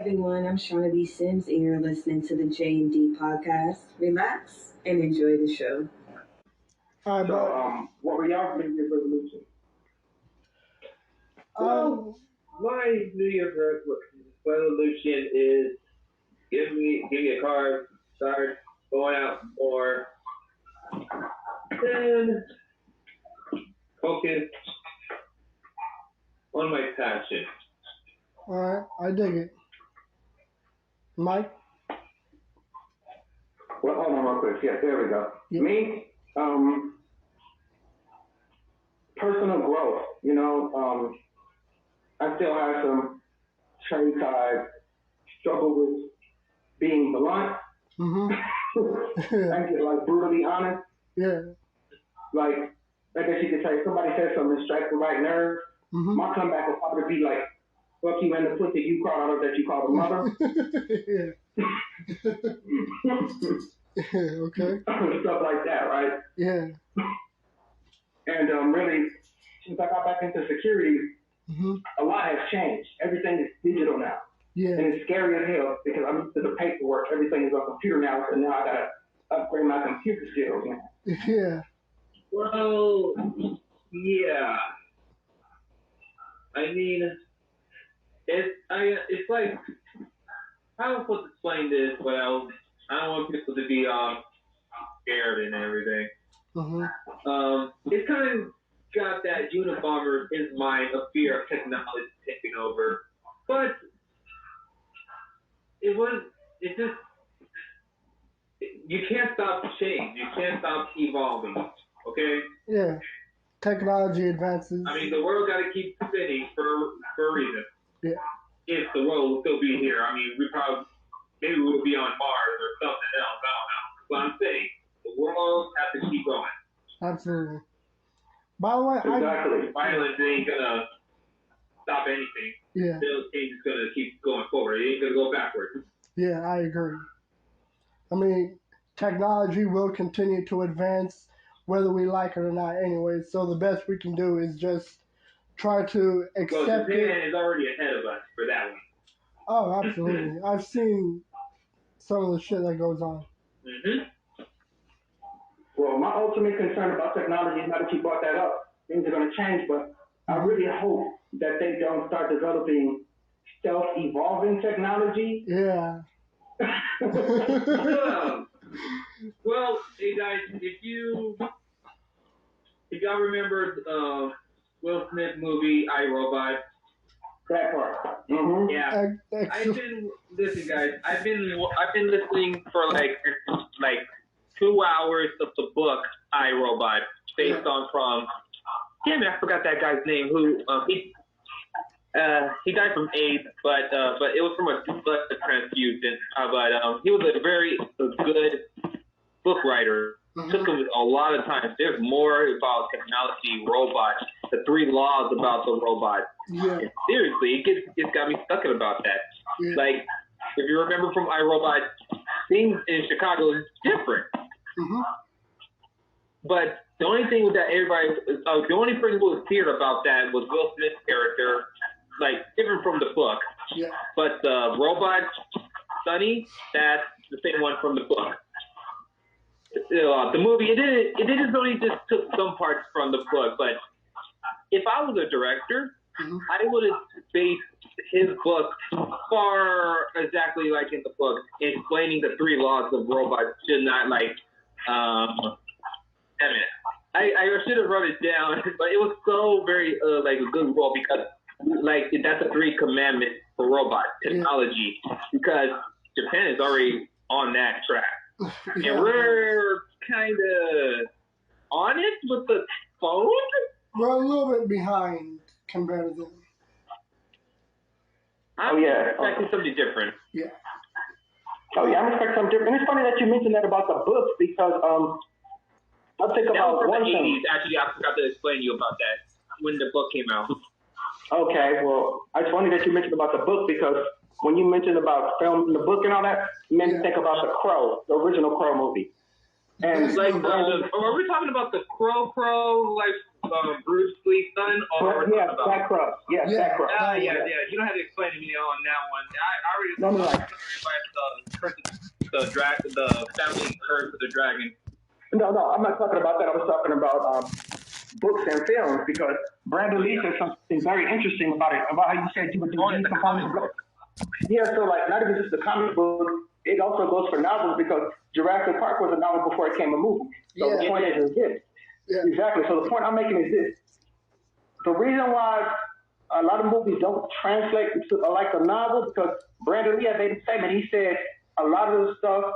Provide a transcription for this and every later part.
Everyone, I'm Shauna Sims, and you're listening to the J&D podcast. Relax and enjoy the show. All right, So, but what were y'all New Year's resolution? um, My New Year's resolution is give me a car, start going out more, then focus on my passion. all right, I dig it. Mike, Well, hold on real quick. Yeah, there we go. Yeah. Me, personal growth. I still have some traits I struggle with being blunt. mm-hmm. I get like brutally honest. Yeah, Like I guess you could say somebody says something that strikes the right nerve. mm-hmm. My comeback will probably be like, "Fuck you and the pussy you called out of that you called a mother." yeah. Okay. Stuff like that, right? Yeah. And really, since I got back into security, Mm-hmm. a lot has changed. Everything is digital now. Yeah. And it's scary as hell because I'm used to the paperwork. Everything is on computer now, so now I gotta upgrade my computer skills now. Yeah. Well, yeah. I mean, it's like I don't want to explain this, but I don't want people to be scared and everything. Mm-hmm. It's kind of got that Unabomber in his mind of fear of technology taking over, but it just you can't stop change. You can't stop evolving. Okay. Yeah. Technology advances. I mean, the world got to keep spinning for a reason. Yeah. If the world will still be here, I mean, maybe we'll be on Mars or something else. I don't know. But I'm saying the world has to keep going. Absolutely. By the way, Exactly. Violence ain't gonna stop anything. Yeah. Still, change is gonna keep going forward. It ain't gonna go backwards. Yeah, I agree. I mean, technology will continue to advance whether we like it or not anyway. So the best we can do is just try to accept Well, Japan it. is already ahead of us for that one. Oh, absolutely. I've seen some of the shit that goes on. Mm-hmm. Well, my ultimate concern about technology is now that you brought that up, things are going to change, but I really hope that they don't start developing self-evolving technology. Yeah. Well, hey guys, if y'all remember Will Smith movie I, Robot. That part. Mm-hmm. Yeah. Listen guys, I've been listening for like 2 hours of the book I, Robot, based on damn it, I forgot that guy's name who he died from AIDS, but it was from a blood transfusion. But he was a very good book writer. Mm-hmm. Took him a lot of time. There's more about technology, robots, the 3 laws about the robot. Yeah. And seriously, it's got me stuck about that. Yeah. Like, if you remember from iRobot, things in Chicago is different. Mm-hmm. But the only thing with that, the only person who was feared about that was Will Smith's character, like different from the book. Yeah. But the robot, Sonny, that's the same one from the book. The movie, it didn't really just took some parts from the book, but if I was a director, Mm-hmm. I would have based his book far exactly like in the book, explaining the 3 laws of robots should not damn it. I should have wrote it down, but it was so very like a good role because like that's the 3 commandments for robot technology because Japan is already on that track. Yeah. And we're kind of on it with the phone. We're a little bit behind compared to them. I'm expecting something different. Yeah. Oh yeah, I'm expecting something different. And it's funny that you mentioned that about the books because I'll think That was about from one the 80s. thing. Actually, I forgot to explain to you about that when the book came out. Okay, well, it's funny that you mentioned about the book because when you mentioned about film, the book and all that, you made me think about the Crow, the original Crow movie. And Like, are we talking about the Crow, like Bruce Lee's son? Or yeah, Jack Cross. Yeah, Jack Cross. Yeah. You don't have to explain to me on that one. I already No. the family curse of the dragon. No, I'm not talking about that. I was talking about books and films because Brandon Lee said something very interesting about it, about how you said you would do these components. Yeah, so like not even just the comic book, it also goes for novels because Jurassic Park was a novel before it became a movie. So the point is this. Yeah. Exactly. So the point I'm making is this. The reason why a lot of movies don't translate to like a novel because Brandon Lee made a statement. He said a lot of the stuff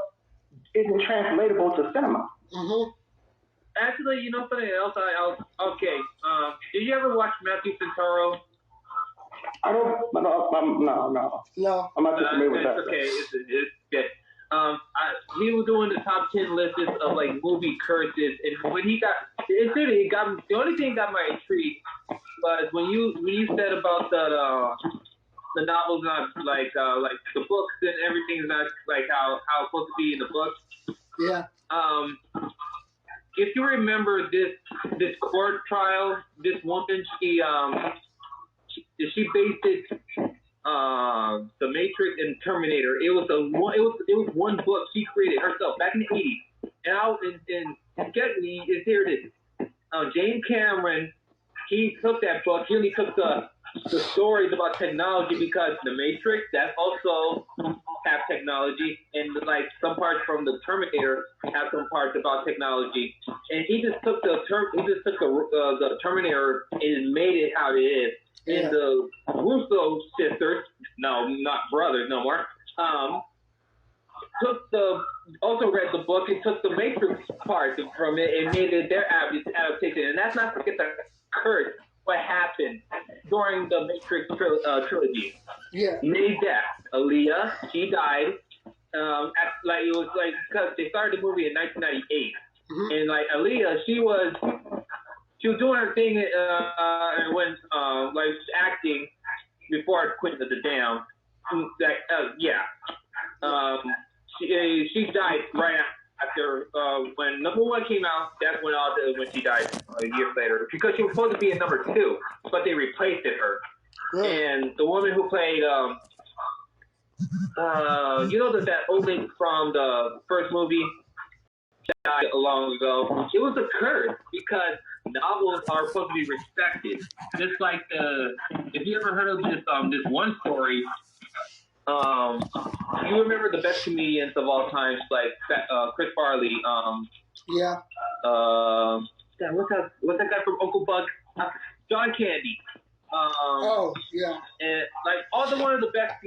isn't translatable to cinema. Mm-hmm. Actually, you know something else? Okay. Did you ever watch Matthew Centauro? I don't. No. I'm not too familiar with that. Okay. It's good. He was doing the top 10 lists of like movie curses, and when he got the only thing that got my intrigue was when you said about the novels not like the books and everything's not like how it's supposed to be in the books. Yeah. If you remember this court trial, this woman she based it The Matrix and Terminator. It was one book she created herself back in the 80s. And get me is here it is. James Cameron, he took that book. He only took the stories about technology because The Matrix that also have technology, and like some parts from the Terminator have some parts about technology. And he just took the Terminator and made it how it is. Yeah. And the Russo sisters, no, not brothers no more, also read the book and took the Matrix part from it and made it their adaptation. And that's not to get the curse what happened during the Matrix trilogy. Yeah. Many deaths. Aaliyah, she died. It was like because they started the movie in 1998, and like Aaliyah, she was doing her thing when acting before quitting the dam. She died right after when number one came out. That's when she died years later because she was supposed to be in number two, but they replaced her. And the woman who played that old lady from the first movie died long ago. It was a curse because novels are supposed to be respected. Just like if you ever heard of this one story, you remember the best comedians of all time, like Chris Farley. What's that guy from Uncle Buck? John Candy. And like one of the best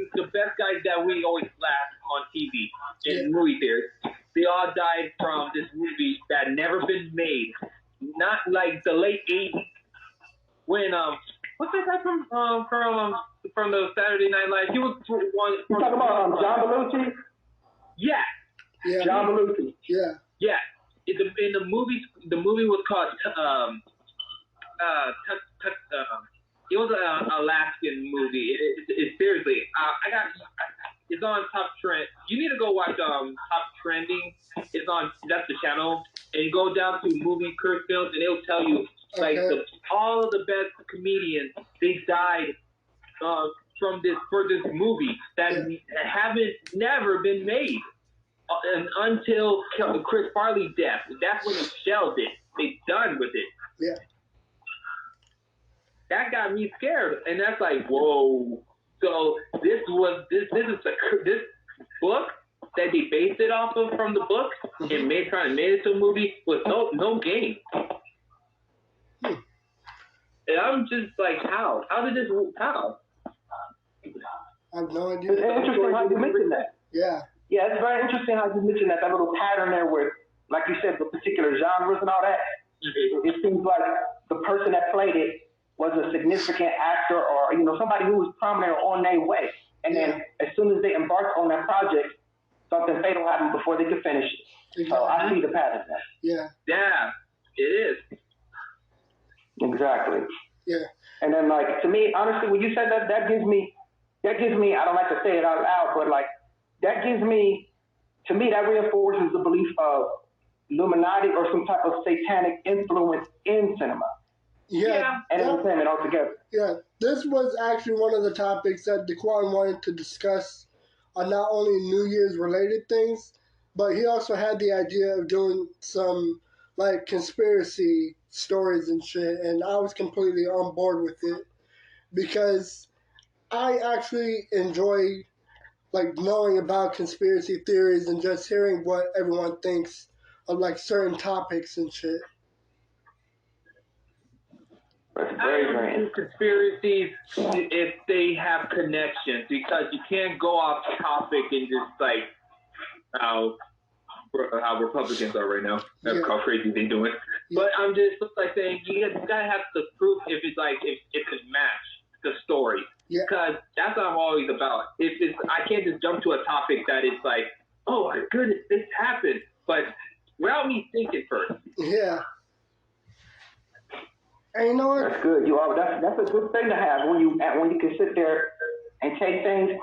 guys that we always laugh on TV in movie theaters. They all died from this movie that never been made. Not like the late '80s when what's that guy from the Saturday Night Live? He was one. You talking about John Belushi? Yeah. John Belushi. Yeah. In the movie was called it was an Alaskan movie. It seriously. It's on Top Trend. You need to go watch Top Trending. That's the channel, and you go down to movie curse films, and it'll tell you all of the best comedians they died for this movie that never been made until Chris Farley's death. That's when they shelved it. They done with it. Yeah. That got me scared, and that's like, whoa. So this book that they based it off of from the book and trying to make it to a movie with no game. And I'm just like, how? How did this? How? I have no idea. It's interesting how you mentioned that. Yeah. Yeah, it's very interesting how you mentioned that little pattern there where, like you said, the particular genres and all that. It seems like the person that played it was a significant actor or, somebody who was prominent on their way. And then as soon as they embarked on that project, something fatal happened before they could finish it. Exactly. So I see the pattern there. Yeah. Yeah, it is. Exactly. Yeah. And then, like, to me, honestly, when you said that gives me, I don't like to say it out loud, but, like, that gives me, to me, that reinforces the belief of Illuminati or some type of satanic influence in cinema. Yeah. and entertainment altogether. Yeah, this was actually one of the topics that Diquan wanted to discuss on not only New Year's related things, but he also had the idea of doing some like conspiracy stories and shit, and I was completely on board with it because I actually enjoy like knowing about conspiracy theories and just hearing what everyone thinks of like certain topics and shit. I don't do conspiracies if they have connections, because you can't go off topic and just like how Republicans are right now. That's how crazy they doing. Yeah. But I'm just like saying you gotta have the proof if it's like if it match the story. Yeah. Because that's what I'm always about. I can't just jump to a topic that is like, oh my goodness, this happened, but without me thinking first. Yeah. And you know what? That's good. That's a good thing to have when you can sit there and take things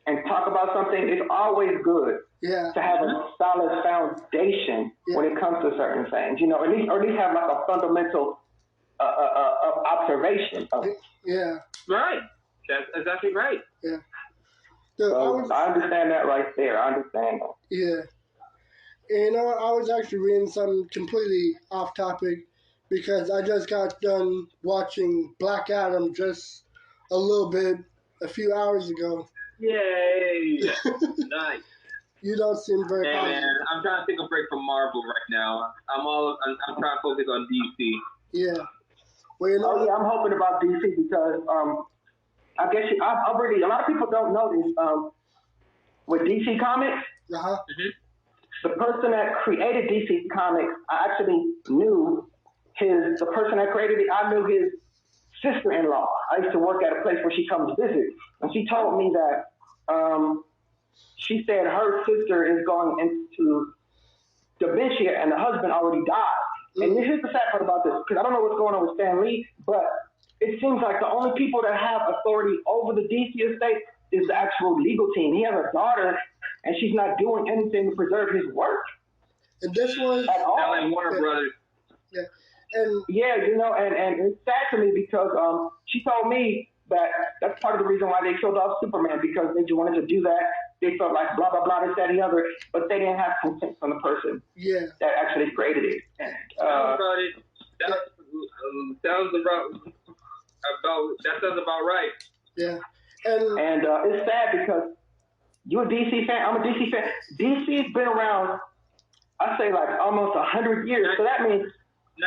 and talk about something. It's always good to have a solid foundation when it comes to certain things. You know, or at least have like a fundamental observation of it. Yeah. Right. That's exactly right. Yeah. So I understand that right there. I understand that. Yeah. And you know what? I was actually reading something completely off topic because I just got done watching Black Adam just a little bit a few hours ago. Yay! Nice. You don't seem very positive. Man, I'm trying to take a break from Marvel right now. I'm trying to focus on DC. Yeah. Well, you know, I'm hoping about DC because I guess a lot of people don't know this. With DC Comics, the person that created DC Comics, I actually knew the person that created it. I knew his sister-in-law. I used to work at a place where she comes visit, and she told me that she said her sister is going into dementia, and the husband already died. And here's the sad part about this, because I don't know what's going on with Stan Lee, but it seems like the only people that have authority over the DC estate is the actual legal team. He has a daughter, and she's not doing anything to preserve his work. And this was at all. Like Warner Brothers. Yeah. And you know, and it's sad to me because she told me that that's part of the reason why they killed off Superman, because they just wanted to do that. They felt like blah, blah, blah, this, that, and the other, but they didn't have consent from the person that actually created it. And, that sounds about right. Yeah. And it's sad because you're a DC fan. I'm a DC fan. DC's been around, I say, like almost 100 years. So that means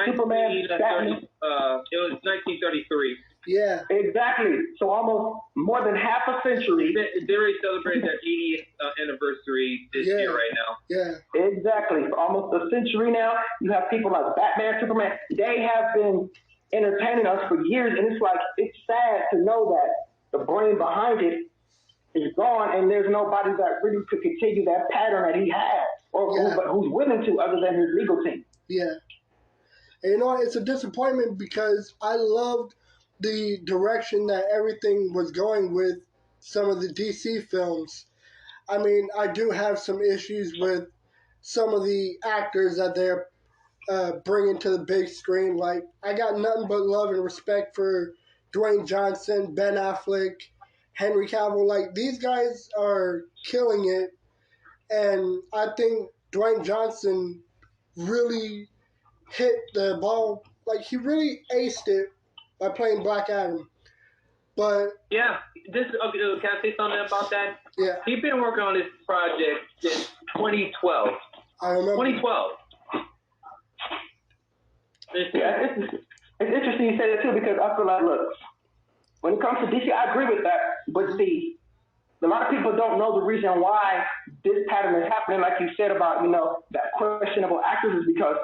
Superman, Batman. It was 1933. Yeah. Exactly. So almost more than half a century. They already celebrated their 80th anniversary this year right now. Yeah. Exactly. For almost a century now, you have people like Batman, Superman. They have been entertaining us for years, and it's like, it's sad to know that the brain behind it is gone, and there's nobody that really could continue that pattern that he had, or who's willing to, other than his legal team. Yeah. And you know what? It's a disappointment because I loved the direction that everything was going with some of the DC films. I mean, I do have some issues with some of the actors that they're bringing to the big screen. Like, I got nothing but love and respect for Dwayne Johnson, Ben Affleck, Henry Cavill. Like, these guys are killing it. And I think Dwayne Johnson really hit the ball. Like, he really aced it by playing Black Adam. But yeah, can I say something about that? Yeah. He's been working on this project since 2012. I remember. 2012. Yeah, it's interesting you say that too, because I feel like, look, when it comes to DC, I agree with that. But see, a lot of people don't know the reason why this pattern is happening, like you said about, you know, that questionable actors, is because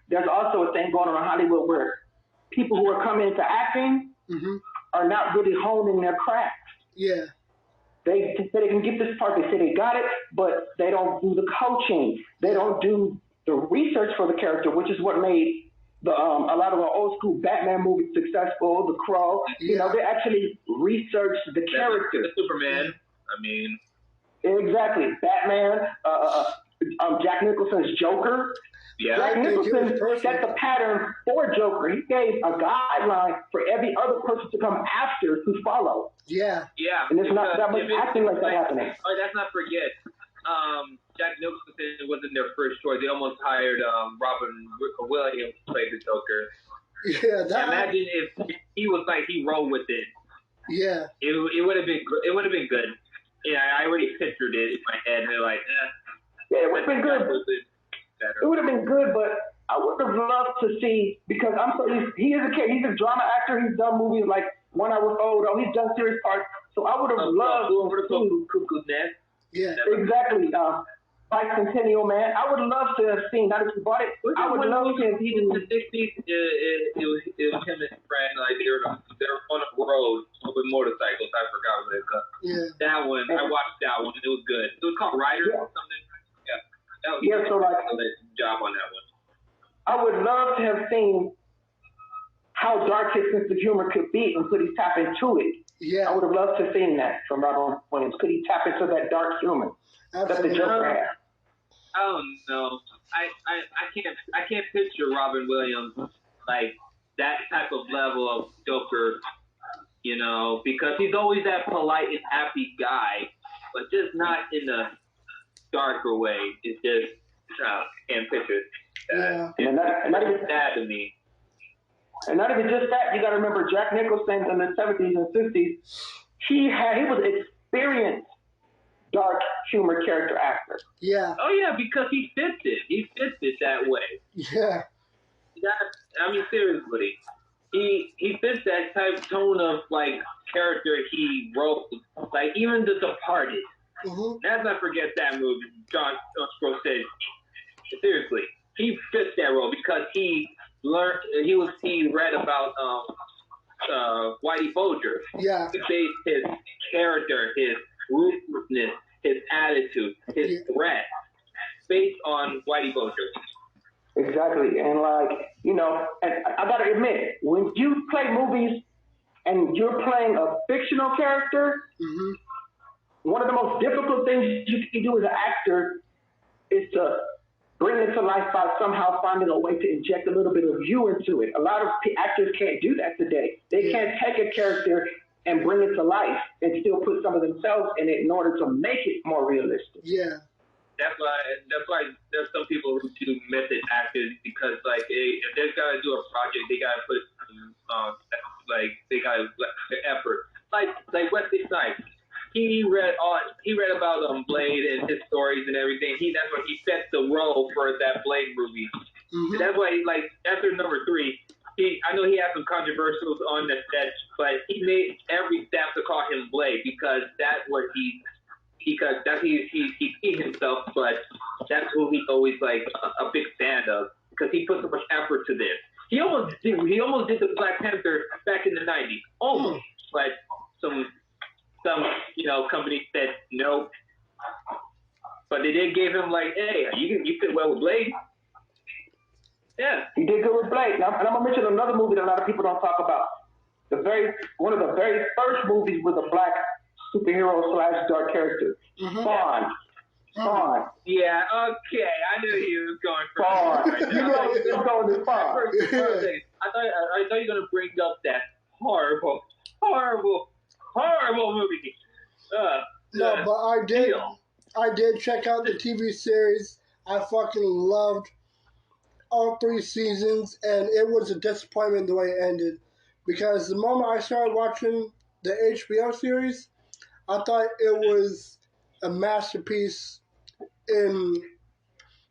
there's also a thing going on in Hollywood where people who are coming into acting are not really honing their craft. Yeah. They can get this part, they say they got it, but they don't do the coaching. They don't do the research for the character, which is what made a lot of our old school Batman movies successful, The Crow. You know, they actually researched the character. The Superman, I mean. Exactly. Batman, Jack Nicholson's Joker. Yeah. I Jack think it was Nicholson perfect. set the pattern for Joker. He gave a guideline for every other person to come after to follow. Yeah. Yeah. And it's not that much if it's- acting like that happening. Oh, let's not forget. Jack Nicholson wasn't their first choice. They almost hired Robin Williams to play the Joker. Yeah, that. Imagine if he was like he rolled with it. Yeah. It would have been good. Yeah, I already pictured it in my head, and they're like, Yeah, it would have been good. It would have been good, but I would have loved to see, because he is a kid. He's a drama actor. He's done movies like 1 Hour Photo. He's done serious parts. So I would have loved to see. Cuckoo's Nest. Yeah, exactly. Bicentennial Man. I would love to have seen. Now that you bought it, I would love to have seen. In the '60s, it was him and his friend. Like they were on the road with motorcycles. I forgot what it's called. Yeah. That one, I watched that one. It was good. It was called Riders or something. Yeah. That was So like, a job on that one. I would love to have seen how dark his sense of humor could be, and could he tap into it. Yeah. I would have loved to have seen that from Robin Williams. Could he tap into that dark humor that the Joker had? I don't know. I can't picture Robin Williams like that type of level of Joker, you know, because he's always that polite and happy guy, but just not in a darker way. It's just can't picture that. Yeah. And not even sad to me. And not even just that, you got to remember Jack Nicholson in the 70s and 50s. He was an experienced dark humor character actor. Yeah. Oh yeah, because he fits it. He fits it that way. Yeah. I mean, seriously, he fits that type of tone of like character he wrote. Like even The Departed. Mm-hmm. Let's not forget that movie. John Scorsese. Seriously, he fits that role because he read about Whitey Bulger. Yeah. He based his character, his ruthlessness, his attitude, his threat based on Whitey Bulger. Exactly. And like, you know, and I gotta admit, when you play movies and you're playing a fictional character, one of the most difficult things you can do as an actor is to bring it to life by somehow finding a way to inject a little bit of you into it. A lot of actors can't do that today. They can't take a character and bring it to life and still put some of themselves in it in order to make it more realistic. Yeah. That's why there's some people who do method actors, because like if they're gonna do a project, they gotta put they gotta the effort. Like Wesley Snipes. He read about Blade and his stories and everything. That's why he set the role for that Blade movie. Mm-hmm. That's why after number 3, I know he had some controversials on the set, but he made every step to call him Blade because that's what he himself, but that's who he's always like a big fan of because he put so much effort to this. He almost did the Black Panther back in the '90s, almost, but some company said no, but they did give him like, hey, you fit well with Blade. Yeah, he did good with Blade. And I'm gonna mention another movie that a lot of people don't talk about. One of the very first movies with a black superhero / dark character, Spawn. Spawn. Yeah, okay, I knew he was going for Spawn. Right You know he was going to Spawn. I thought you were gonna bring up that horrible movie. No, but I did check out the TV series. I fucking loved all 3 seasons, and it was a disappointment the way it ended. Because the moment I started watching the HBO series, I thought it was a masterpiece in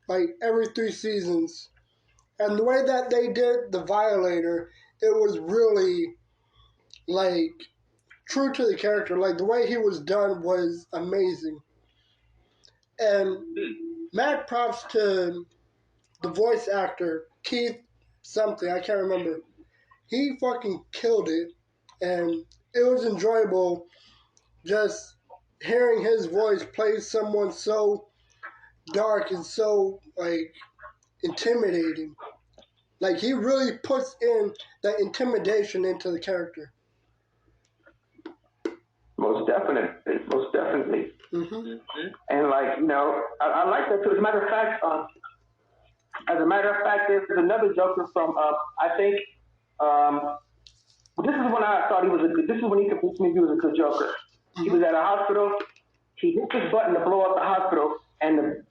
like every 3 seasons. And the way that they did The Violator, it was really like true to the character. Like the way he was done was amazing. And mad props to the voice actor, Keith something, I can't remember. He fucking killed it. And it was enjoyable just hearing his voice play someone so dark and so like intimidating. Like he really puts in that intimidation into the character. Most definitely. Mm-hmm. And like, you know, I like that too. As a matter of fact, As a matter of fact, there's another Joker from I think this is when I thought he was a good. This is when he convinced me he was a good Joker. He was at a hospital. He hit this button to blow up the hospital, and the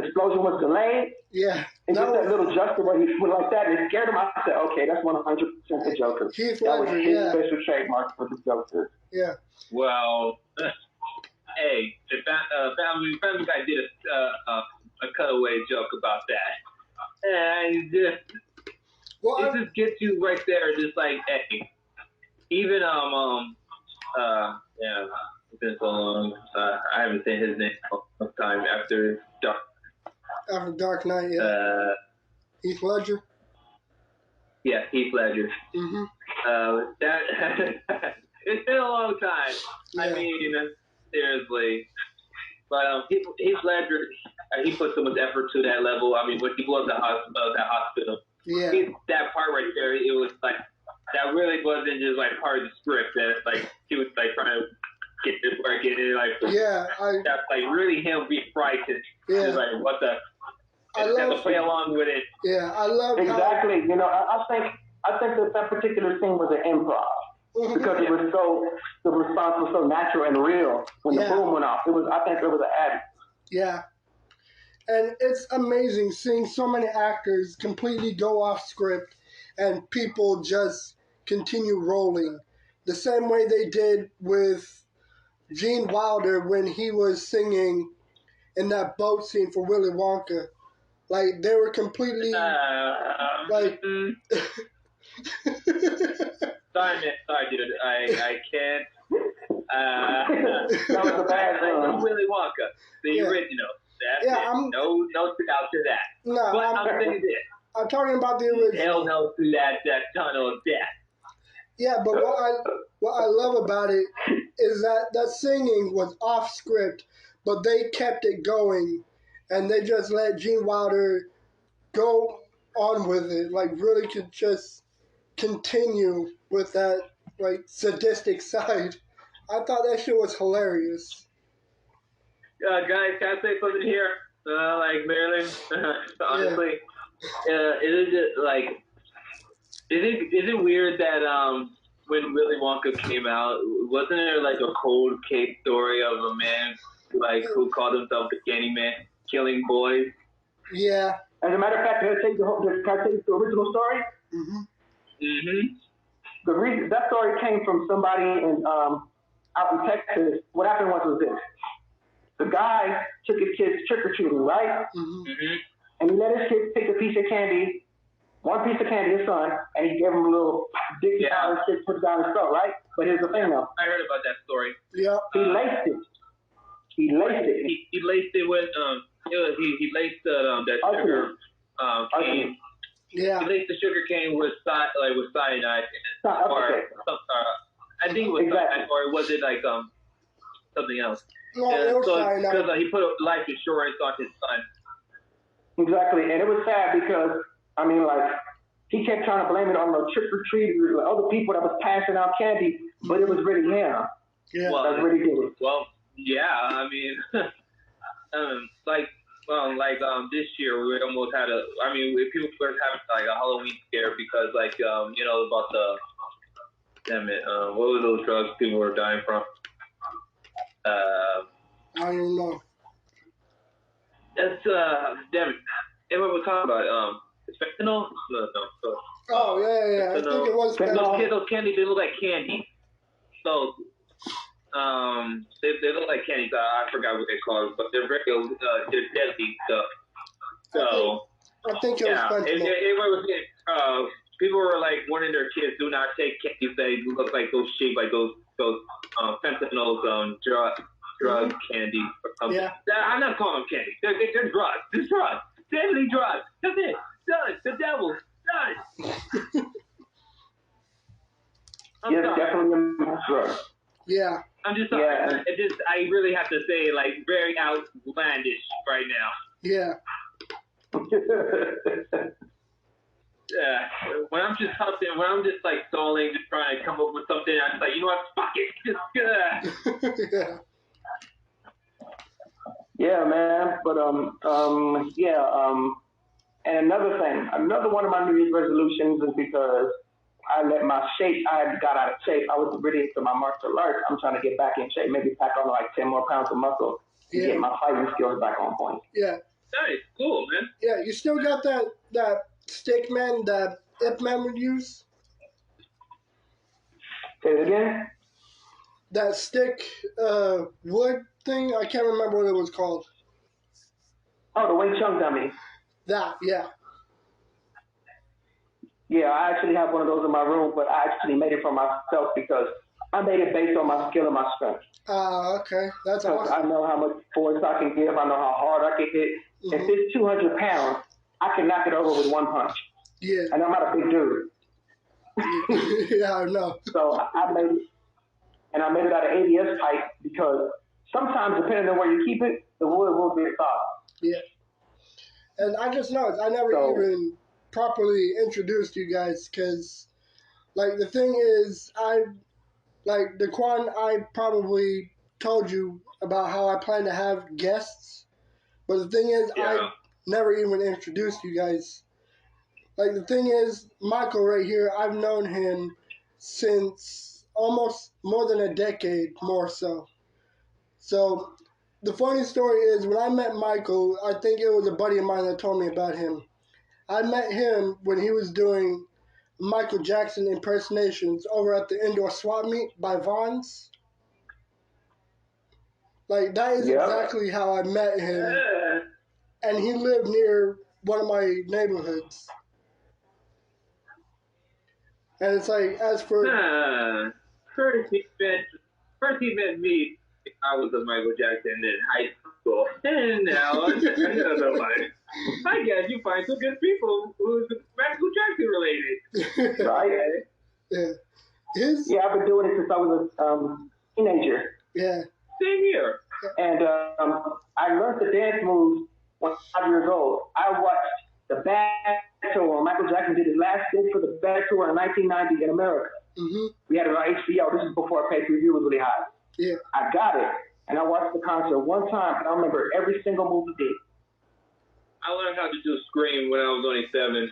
explosion was delayed. Yeah. And just that little gesture where he went like that, and it scared him. I said, okay, that's 100% the Joker. Heath That was Ledger, his yeah. special trademark for the Joker. Yeah. Well, hey, the Family Guy did a cutaway joke about that, and it just gets you right there, just like, hey, even yeah, it's been so long. I haven't seen his name in a time after Dark. After Dark Knight, yeah. Heath Ledger. Yeah, Heath Ledger. Mm-hmm. That it's been a long time. Yeah. I mean, seriously. But Heath Ledger, he put so much effort to that level. I mean, when he blew up that hospital, Yeah. that part right there, it was like that really wasn't just like part of the script. That like he was like trying to get this work in it, like that's like really him being frightened. Yeah. Just like what the. I have love to play along with it. Yeah, I love exactly. You know, I think that particular scene was an improv because it was the response was so natural and real when the boom went off. I think it was an ad. Yeah, and it's amazing seeing so many actors completely go off script and people just continue rolling the same way they did with Gene Wilder when he was singing in that boat scene for Willy Wonka. Like, they were completely, like... Sorry, dude. I can't. That was a bad one. Willy Wonka, the original. That's it. No doubt to that. No, but I'm saying this. I'm talking about the original. Hell no to that tunnel of death. Yeah, but what I love about it is that singing was off script, but they kept it going. And they just let Gene Wilder go on with it, like really could just continue with that like sadistic side. I thought that shit was hilarious. Guys, can I say something here? Like Marilyn, honestly, is it weird that when Willy Wonka came out, wasn't there like a cold case story of a man like who called himself the Candyman? Killing boys. Yeah. As a matter of fact, can I tell you the original story? Mm-hmm. Mm-hmm. The reason that story came from somebody out in Texas. What happened was this: the guy took his kids trick or treating, right? Mm-hmm. Mm-hmm. And he let his kids pick a piece of candy, one piece of candy, his son, and he gave him a little dick down his put it down his throat, right? But here's the thing, though. I heard about that story. Yeah. He laced it. He laced it with he laced that sugar cane. Yeah. He laced the sugar cane with cyanide. I think it was cyanide, or was it like something else? No, it was cyanide. Because he put life insurance on his son. Exactly, and it was sad because I mean, like he kept trying to blame it on the trick or treaters, other people that was passing out candy, but it was really him. Yeah. That's what he did. Well. Yeah, I mean, this year we almost had people were having like a Halloween scare because about what were those drugs people were dying from? I don't know. That's damn it. Everyone was talking about fentanyl. No. Oh yeah. I think it was fentanyl. Those candy, they look like candy. So. They look like candy. I forgot what they call it, but they're very they're deadly stuff. So I think it was fentanyl. People were like warning their kids, do not take candies that look like those shaped like those fentanyl drug candy or something. Yeah. I'm not calling them candy. They're drugs. They're drugs. Deadly drugs. That's it. Done. The devil. Done. Yes, definitely a drug. Yeah. I'm just sorry. Yeah. I really have to say, like, very outlandish right now. Yeah. Yeah. When I'm just like stalling, just trying to come up with something, I'm just like, you know what? Fuck it. Just Yeah. Yeah, man. But And another thing, another one of my New Year's resolutions is because I had got out of shape. I was really into my martial arts. I'm trying to get back in shape, maybe pack on like 10 more pounds of muscle to get my fighting skills back on point. Yeah. Nice, cool, man. Yeah, you still got that stick man that Ip Man would use? Say it again? That stick wood thing? I can't remember what it was called. Oh, the Wing Chun dummy. That, yeah. Yeah, I actually have one of those in my room, but I actually made it for myself because I made it based on my skill and my strength. Okay. That's awesome. I know how much force I can give. I know how hard I can hit. If it's 200 pounds, I can knock it over with one punch. Yeah. And I'm not a big dude. Yeah, I know. So I made it, and I made it out of ABS pipe because sometimes, depending on where you keep it, the wood will get soft. Yeah. And I just noticed, I never even properly introduced you guys because, like, the thing is, Diquan, I probably told you about how I plan to have guests, but the thing is, I never even introduced you guys. Like, the thing is, Michael right here, I've known him since almost more than a decade, more so. So, the funny story is, when I met Michael, I think it was a buddy of mine that told me about him. I met him when he was doing Michael Jackson impersonations over at the indoor swap meet by Vaughn's. Like, that is exactly how I met him. And he lived near one of my neighborhoods. And it's like, as for... First he met me. I was a Michael Jackson in high school. And now another life. I guess you find some good people who's Michael Jackson related. Right? Yeah. I've been doing it since I was a teenager. Yeah. Same here. And I learned the dance moves when I was 5 years old. I watched the Bad Tour when Michael Jackson did his last gig for the Bad Tour in 1990 in America. We had it on HBO. This is before pay-per-view was really hot. Yeah. I got it, and I watched the concert one time, and I remember every single move he did. I learned how to do Scream when I was only 7.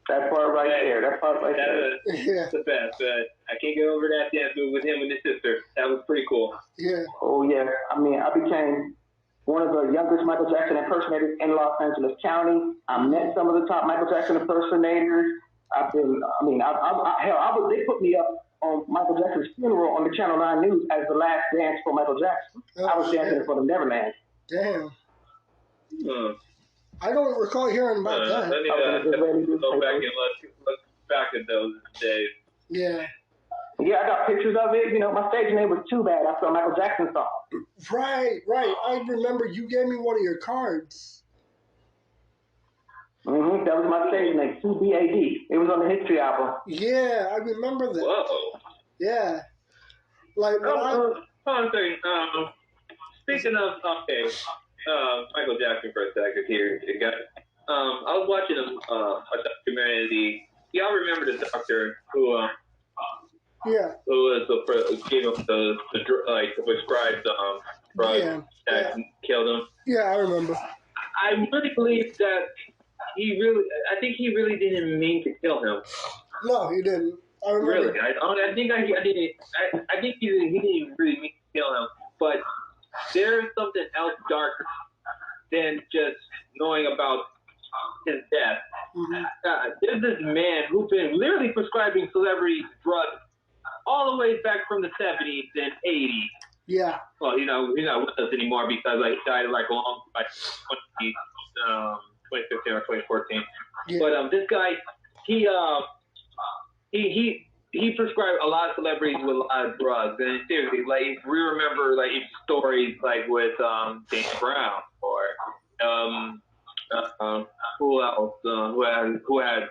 That part right there. That part right there. That's the best. I can't get over that dance move with him and his sister. That was pretty cool. Yeah. Oh, yeah. I mean, I became one of the youngest Michael Jackson impersonators in Los Angeles County. I met some of the top Michael Jackson impersonators. They put me up on Michael Jackson's funeral on the Channel 9 News as the last dance for Michael Jackson. I was dancing for the Neverland. Damn. I don't recall hearing about that. Let me go back and look back at those days. Yeah. Yeah, I got pictures of it. You know, my stage name was Too Bad after a Michael Jackson song. Right. I remember you gave me one of your cards. That was my stage name, 2BAD. It was on the History album. Yeah, I remember that. Whoa. Yeah. Like, hold on a second. Speaking of, Michael Jackson for a second here. I was watching a documentary. Y'all remember the doctor who gave him the prescribed drug that killed him? Yeah, I remember. I really believe that I think he really didn't mean to kill him. No, he didn't. I remember. Really, I think he didn't really mean to kill him. But there's something else darker than just knowing about his death. There's this man who's been literally prescribing celebrity drugs all the way back from the 70s and 80s. Yeah. Well, he's not with us anymore because he died 2015 or 2014. Yeah. But this guy, he prescribed a lot of celebrities with a lot of drugs, and seriously, we remember stories with James Brown or who else who had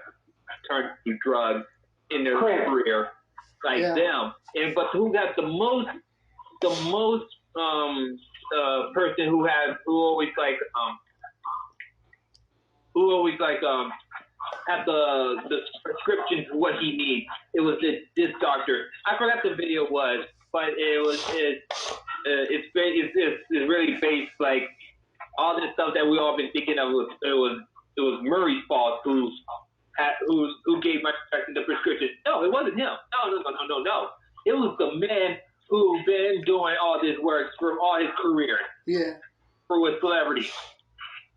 turned to drugs in their career them, but who got the most person who always have the prescription for what he needs. It was this doctor. I forgot the video was, but it's really based all this stuff that we all been thinking of it was Murray's fault who gave Michael Jackson the prescription. No, it wasn't him. No. It was the man who been doing all this work for all his career. Yeah. For with celebrity.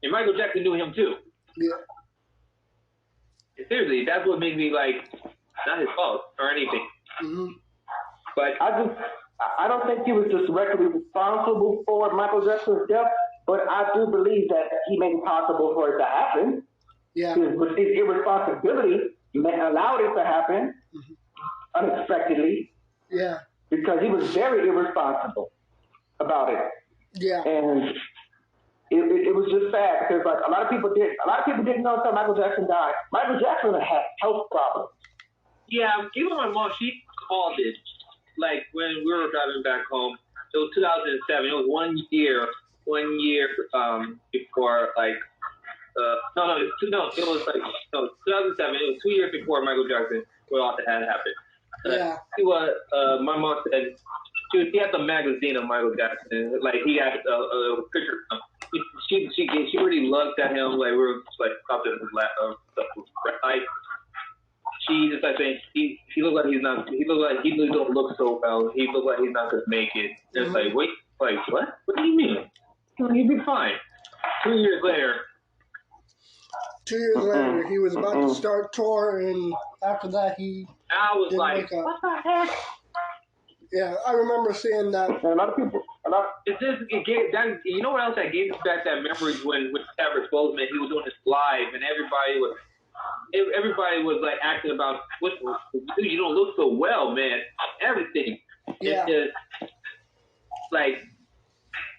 And Michael Jackson knew him too. Yeah. Seriously, that's what made me like, not his fault or anything. Mm-hmm. But I don't think he was just directly responsible for Michael Jackson's death, but I do believe that he made it possible for it to happen. Yeah. His irresponsibility allowed it to happen unexpectedly. Yeah. Because he was very irresponsible about it. Yeah. And it was just sad because like a lot of people didn't know until Michael Jackson died. Michael Jackson had health problems. yeah, even my mom, she called it like when we were driving back home. It was 2007. It was 1 year before like it was like 2007. It was 2 years before Michael Jackson what had happened. Yeah. See what my mom said. She had the magazine of Michael Jackson. Like he had a picture. She really looked at him like we were like up in his lap. Like she just like saying he looked like he's not. He looked like he don't look so well. He looked like he's not gonna make it. And it's like wait, like what? What do you mean? He'd be fine. 2 years later. 2 years later, he was about to start tour, and after that, he. I was didn't like, what the heck? Yeah, I remember seeing that. And a lot of people, It gave that. You know what else that gave us back that memory when Travis Bozeman he was doing this live and everybody was like acting about dude, you don't look so well, man. Everything. Yeah.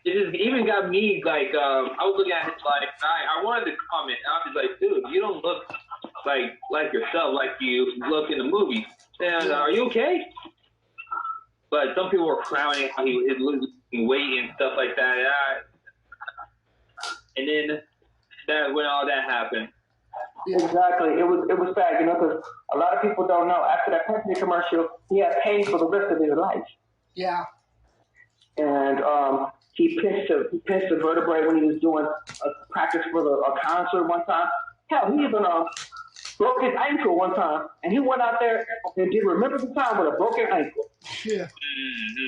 It just even got me like I was looking at his life. I wanted to comment. I was like, dude, you don't look like yourself like you look in the movie. And are you okay? But some people were clowning how he was losing weight and stuff like that. And then that when all that happened. exactly. It was sad, because a lot of people don't know. After that Pepsi commercial, he had pain for the rest of his life. Yeah. And he pinched a vertebrae when he was doing a practice for a concert one time. Hell, he even broke his ankle one time, and he went out there and did Remember the Time with a broken ankle. Yeah.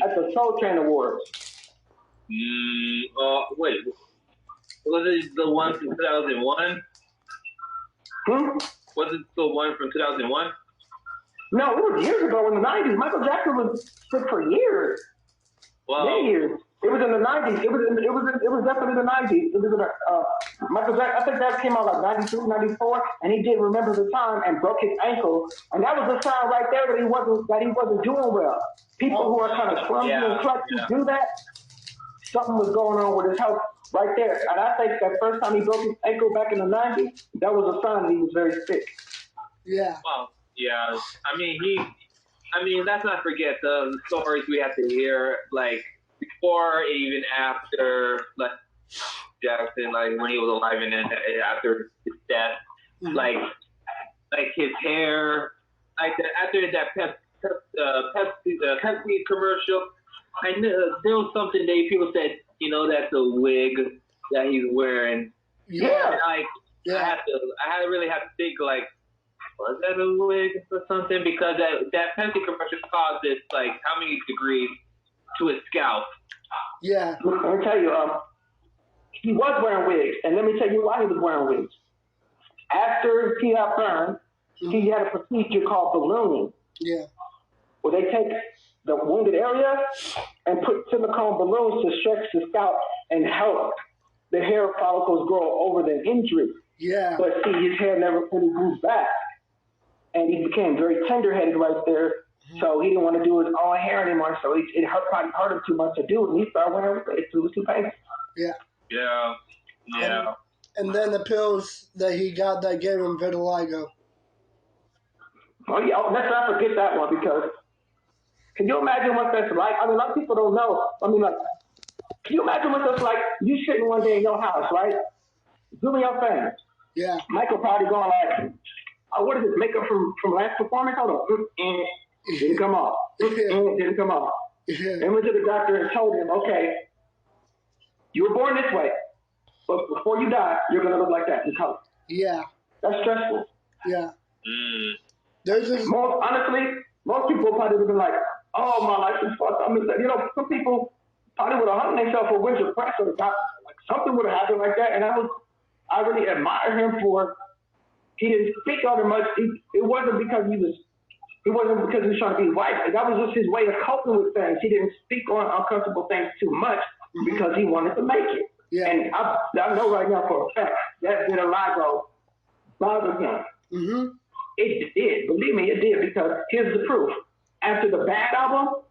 At the Soul Train Awards. Wait. Was it the one from 2001? Was it the one from 2001? No, it was years ago in the 90s. Michael Jackson was sick for years. Wow. Many years. It was in the 90s. It was definitely in the 90s. It was in Michael Jackson. I think that came out like 93, 94, and he did Remember the Time and broke his ankle, and that was a sign right there that he wasn't doing well. People who are kind of clumsy and clumsy do that. Something was going on with his health right there, and I think that first time he broke his ankle back in the 90s, that was a sign that he was very sick. Yeah. Well, yeah. I mean, let's not forget the stories we have to hear, like before and even after, like Jackson, like when he was alive and then after his death, like his hair, like after that Pepsi commercial. I knew there was something that people said, that's a wig that he's wearing. Yeah. I really have to think like, was that a wig or something? Because that Pepsi commercial caused this like how many degrees to his scalp? Yeah. Let me tell you, he was wearing wigs, and let me tell you why he was wearing wigs. After he got burned, he had a procedure called ballooning. Yeah. Where they take the wounded area and put silicone balloons to stretch the scalp and help the hair follicles grow over the injury. Yeah. But see, his hair never really grew back. And he became very tender-headed right there. So he didn't want to do his own hair anymore. So it probably hurt him too much to do it. And he started wearing it. It was too painful. Yeah. Yeah. And then the pills that he got that gave him vitiligo. Oh, yeah. Let's not forget that one because can you imagine what that's like? I mean, a lot of people don't know. I mean, like, can you imagine what that's like? You sitting one day in your house, right? Doing your thing. Yeah. Michael probably going like, oh, what is this, makeup from last performance? Hold on. Didn't come off. Didn't come off. And went to the doctor and told him, okay, you were born this way, but before you die, you're gonna look like that in color. Yeah. That's stressful. Yeah. Mm. There's this. Honestly, most people probably would be like, "Oh, my life is fucked." I mean, you know, some people probably would have hung themselves for winter press or got, like something would have happened like that. And I really admire him for. He didn't speak on it much. It wasn't because he was trying to be white. That was just his way of coping with things. He didn't speak on uncomfortable things too much because he wanted to make it. Yeah. And I know right now for a fact that vitiligo bothered him. Mm-hmm. It did. Believe me, it did, because here's the proof. After the Bad album,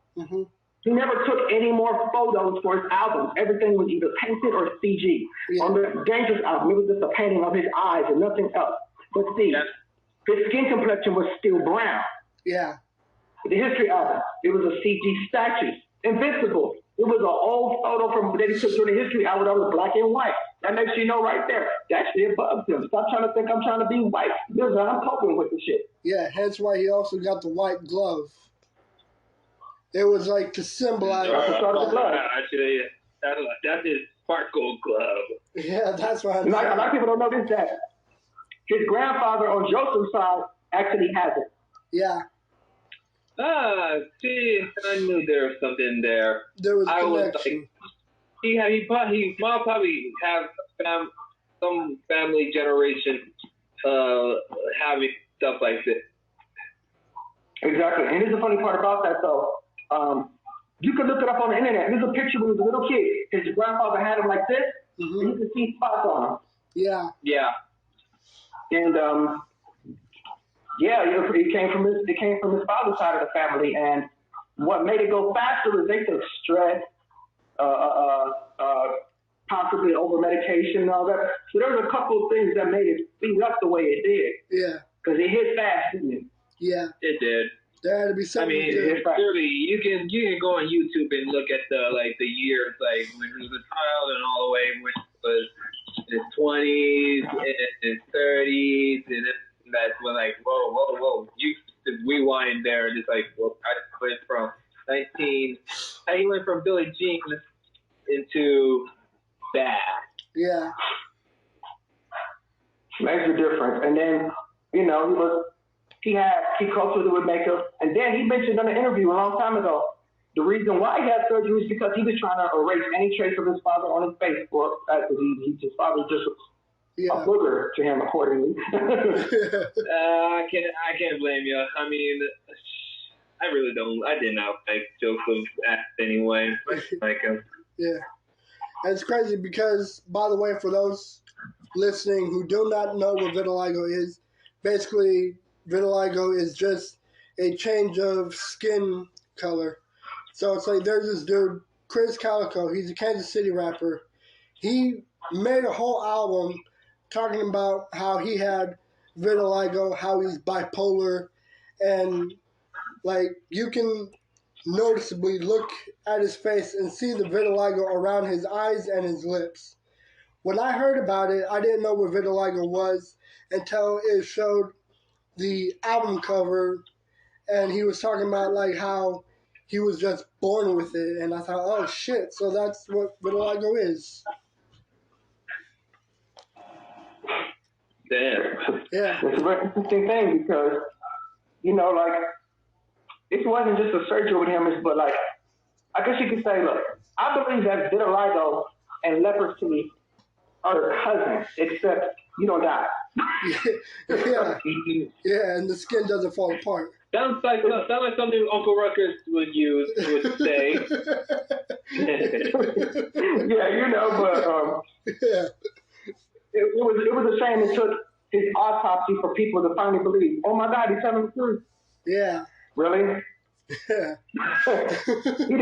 he never took any more photos for his albums. Everything was either painted or CG. Yeah. On the Dangerous album, it was just a painting of his eyes and nothing else. But see, his skin complexion was still brown. Yeah. The History album, it was a CG statue. Invincible, it was an old photo from that he took during the History album that was black and white. That makes you know right there. That shit bugs him. Stop trying to think I'm trying to be white. This is how I'm coping with the shit. Yeah, hence why he also got the white glove. It was like to symbolize. Actually, that's his sparkle glove. Yeah, that's why. A lot of people don't know this, that his grandfather on Joseph's side actually has it. Yeah. See, I knew there was something there. There was I connection. was like, he probably have some family generation having stuff like this. Exactly. And here's the funny part about that, though. You can look it up on the internet. There's a picture when he was a little kid. His grandfather had him like this, and you can see spots on him. Yeah. Yeah. And it came from his father's side of the family. And what made it go faster is they took stress, possibly over medication and all that. So there was a couple of things that made it speed up the way it did. Yeah. Because it hit fast, didn't it? Yeah. It did. There had to be something. Clearly, you can go on YouTube and look at the years, like when he was a child and all the way when he was in his 20s and his 30s, and that's when like whoa, you rewind there and it's like, well, I went from he went from Billie Jean into that. Yeah. Makes a difference. And then, you know, he culturally with makeup. And then he mentioned in an interview a long time ago, the reason why he had surgery is because he was trying to erase any trace of his father on his face, because his father just a booger to him, accordingly. I can't blame you. I mean, I really don't. I did not like Joseph's act anyway. Like him. Yeah. And it's crazy because, by the way, for those listening who do not know what vitiligo is, basically vitiligo is just a change of skin color. So it's like there's this dude, Chris Calico, he's a Kansas City rapper. He made a whole album talking about how he had vitiligo, how he's bipolar, and like you can noticeably look at his face and see the vitiligo around his eyes and his lips. When I heard about it, I didn't know what vitiligo was until it showed the album cover, and he was talking about like how he was just born with it, and I thought, oh shit, so that's what vitiligo is. Damn. Yeah. It's a very interesting thing because, you know, like, it wasn't just a surgery with him, but like, I guess you could say, look, I believe that vitiligo and leprosy are cousins, except you don't die. Yeah, and the skin doesn't fall apart. Sounds like something Uncle Ruckus would say. Yeah, you know, but yeah. It was a shame it took his autopsy for people to finally believe, oh my God, he's telling the truth. Yeah. Really? Yeah. He's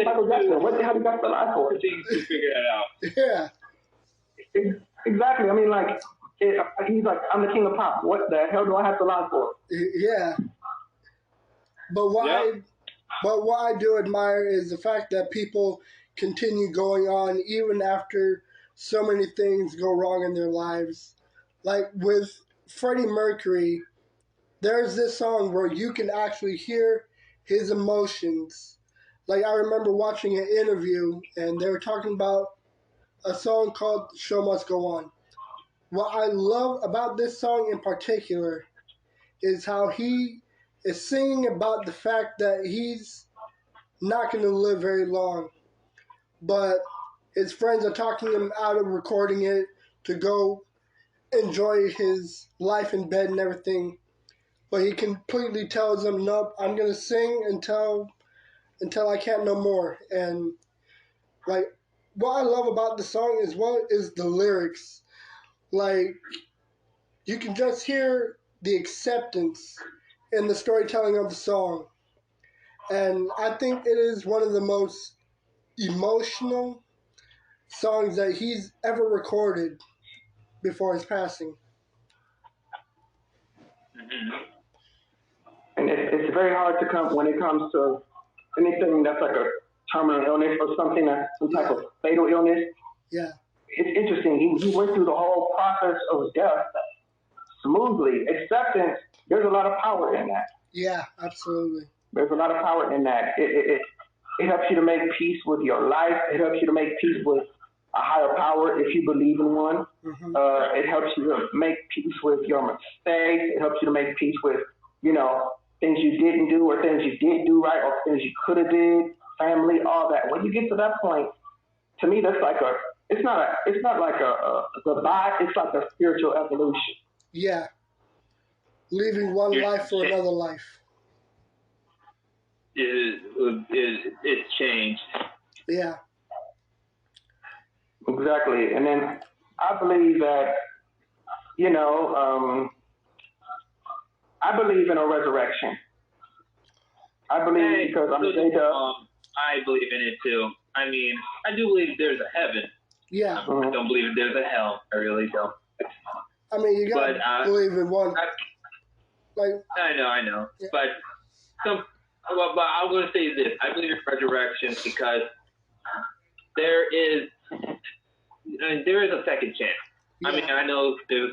Michael Jackson. What the hell he got the lie for? To figure that out. Yeah. Exactly. I mean, like, he's like, I'm the king of pop. What the hell do I have to lie for? Yeah. But what I do admire is the fact that people continue going on even after so many things go wrong in their lives. Like with Freddie Mercury, there's this song where you can actually hear his emotions. Like I remember watching an interview and they were talking about a song called "Show Must Go On." What I love about this song in particular is how he is singing about the fact that he's not going to live very long, but his friends are talking him out of recording it to go enjoy his life in bed and everything. But he completely tells them, "Nope, I'm going to sing until I can't no more." And like, what I love about the song as well is the lyrics. Like, you can just hear the acceptance in the storytelling of the song. And I think it is one of the most emotional songs that he's ever recorded before his passing. Mm-hmm. And it's very hard to come when it comes to anything that's like a terminal illness or something, some type of fatal illness. Yeah. It's interesting. He went through the whole process of death smoothly. Acceptance, there's a lot of power in that. Yeah, absolutely. There's a lot of power in that. It helps you to make peace with your life. It helps you to make peace with a higher power if you believe in one. Mm-hmm. It helps you to make peace with your mistakes. It helps you to make peace with, things you didn't do or things you did do right or things you could have did, family, all that. When you get to that point, to me, that's like it's not like a goodbye. It's like a spiritual evolution. Yeah. Leaving one life for another life. It's changed. Yeah. Exactly. And then I believe that, I believe in a resurrection. I believe because I'm I believe in it too. I mean, I do believe there's a heaven. Yeah. I don't believe there's a hell. I really don't. I mean, you gotta believe in one. I know. Yeah. But I'm going to say this. I believe in resurrection because there is a second chance. Yeah. I mean, I know there's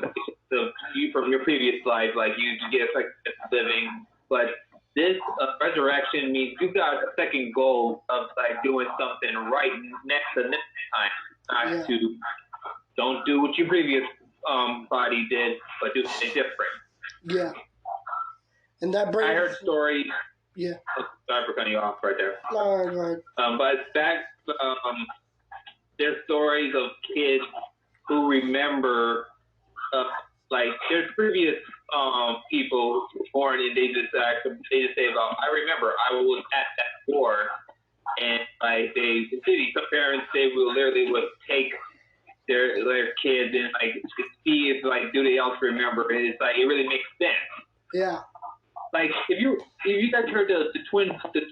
you from your previous life, like you get a second living, but this resurrection means you got a second goal of like doing something right next time. Not to don't do what your previous body did, but do something different. Yeah. And that brings. I heard stories. Yeah. Sorry for cutting you off right there. No, go ahead. But back, there's stories of kids who remember, like there's previous people born and they just say about, I remember I was at that war, and like some parents would take their kids and like to see if like do they else remember, and it's like it really makes sense. Yeah. Like if you guys heard the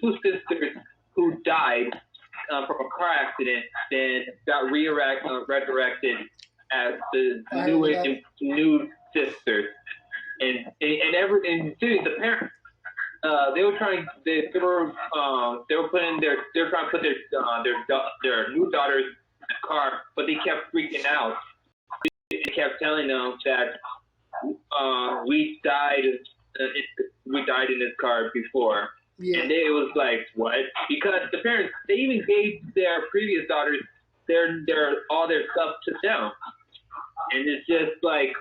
two sisters who died from a car accident, then got resurrected as the new sisters, and the parents they were trying to put their new daughters in the car, but they kept freaking out. They kept telling them that we died in this car before. Yeah. And it was like, what? Because the parents, they even gave their previous daughters all their stuff to them. And it's just like...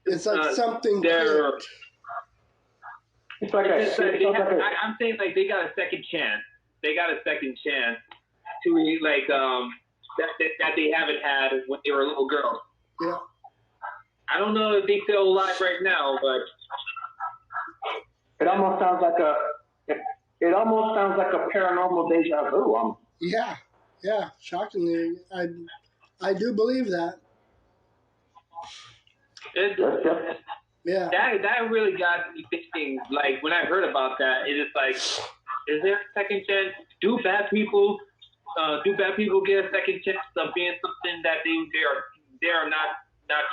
It's like something... It's like I'm saying like they got a second chance. They got a second chance to like that they haven't had when they were little girls. Yeah. I don't know if they still alive right now, but it almost sounds like a paranormal deja vu. Yeah. Shockingly, I do believe that. Yeah. That really got me thinking. Like when I heard about that, it is like, is there a second chance? Do bad people get a second chance of being something that they are not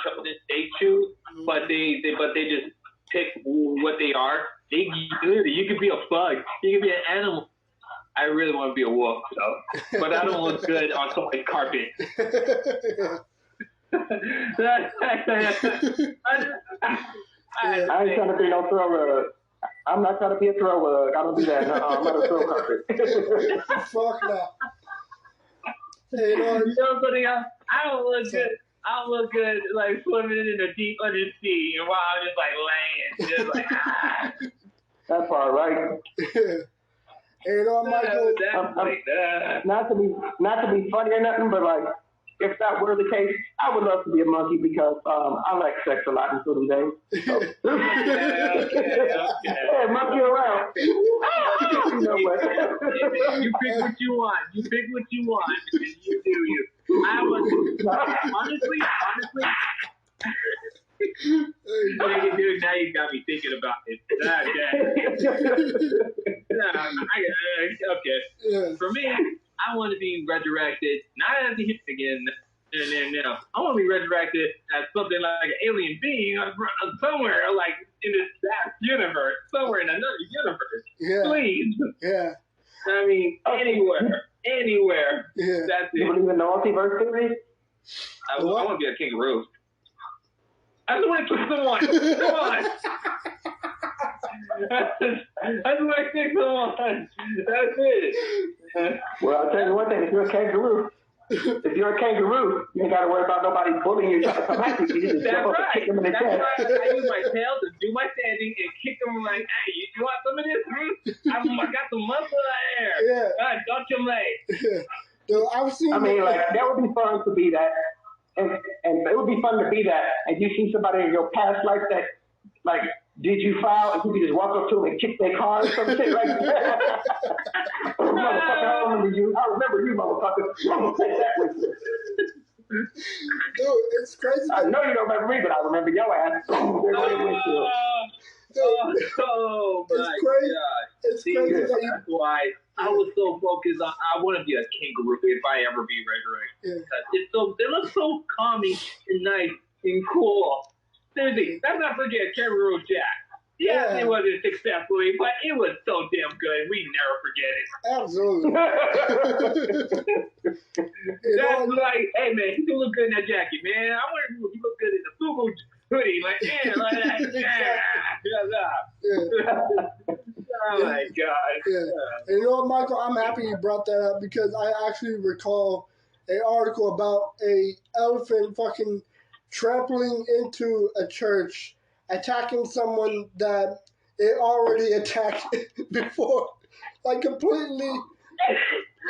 chosen? They choose, but they just pick what they are. You could be a bug. You could be an animal. I really want to be a wolf, though. But I don't look good on someone's carpet. I ain't trying to be no throw rug. I'm not trying to be a throw rug. I don't do that. No, I'm not a throw carpet. Fuck no. You know something else? I don't look good. I don't look good like swimming in the deep undersea and while I'm just like laying, just like That part, right? You know, Michael. Not to be funny or nothing, but like, if that were the case, I would love to be a monkey because I like sex a lot in certain days. So. Hey, monkey around. You know what? You pick what you want. You pick what you want, and you do you. I was honestly. Dude, now you got me thinking about it. Okay. Yeah. For me, I want to be resurrected, not as a human again, and I want to be resurrected as something like an alien being somewhere, like in this vast universe, somewhere in another universe. Yeah. Please. Yeah. I mean, anywhere. Yeah. That's it. You believe in the multiverse theory? I want to be a kangaroo. I just want to kick someone. Come on. I just want to kick someone. That's it. Well, I'll tell you one thing. If you're a kangaroo, you ain't got to worry about nobody bullying you. That's right. That's right. I use my tail to do my standing and kick them like, hey, you want some of this? I got some muscle out there. Yeah. Don't your leg. Yeah. So I mean, like, that would be fun to be that. And it would be fun to be that. And you see somebody in your past life that, like, did you file? And you could just walk up to them and kick their car or some shit like that. Motherfucker, I remember you. I remember you, motherfucker. I'm going to take that with you. Dude, it's crazy. I know you don't remember me, but I remember your ass. Oh my crazy. God. It's crazy that you... That's why I was so focused on, I want to be a kangaroo if I ever be resurrected. Because they look so calming and nice and cool. Seriously, let's not forget Kangaroo Jack. Yeah, it wasn't successfully, but it was so damn good. We never forget it. Absolutely. That's like, hey man, you look good in that jacket, man. I want to you look good in the FUBU hoodie, like like that. Oh my God. Yeah. And you know what, Michael? I'm happy you brought that up because I actually recall an article about a elephant fucking trampling into a church, attacking someone that it already attacked before, like completely.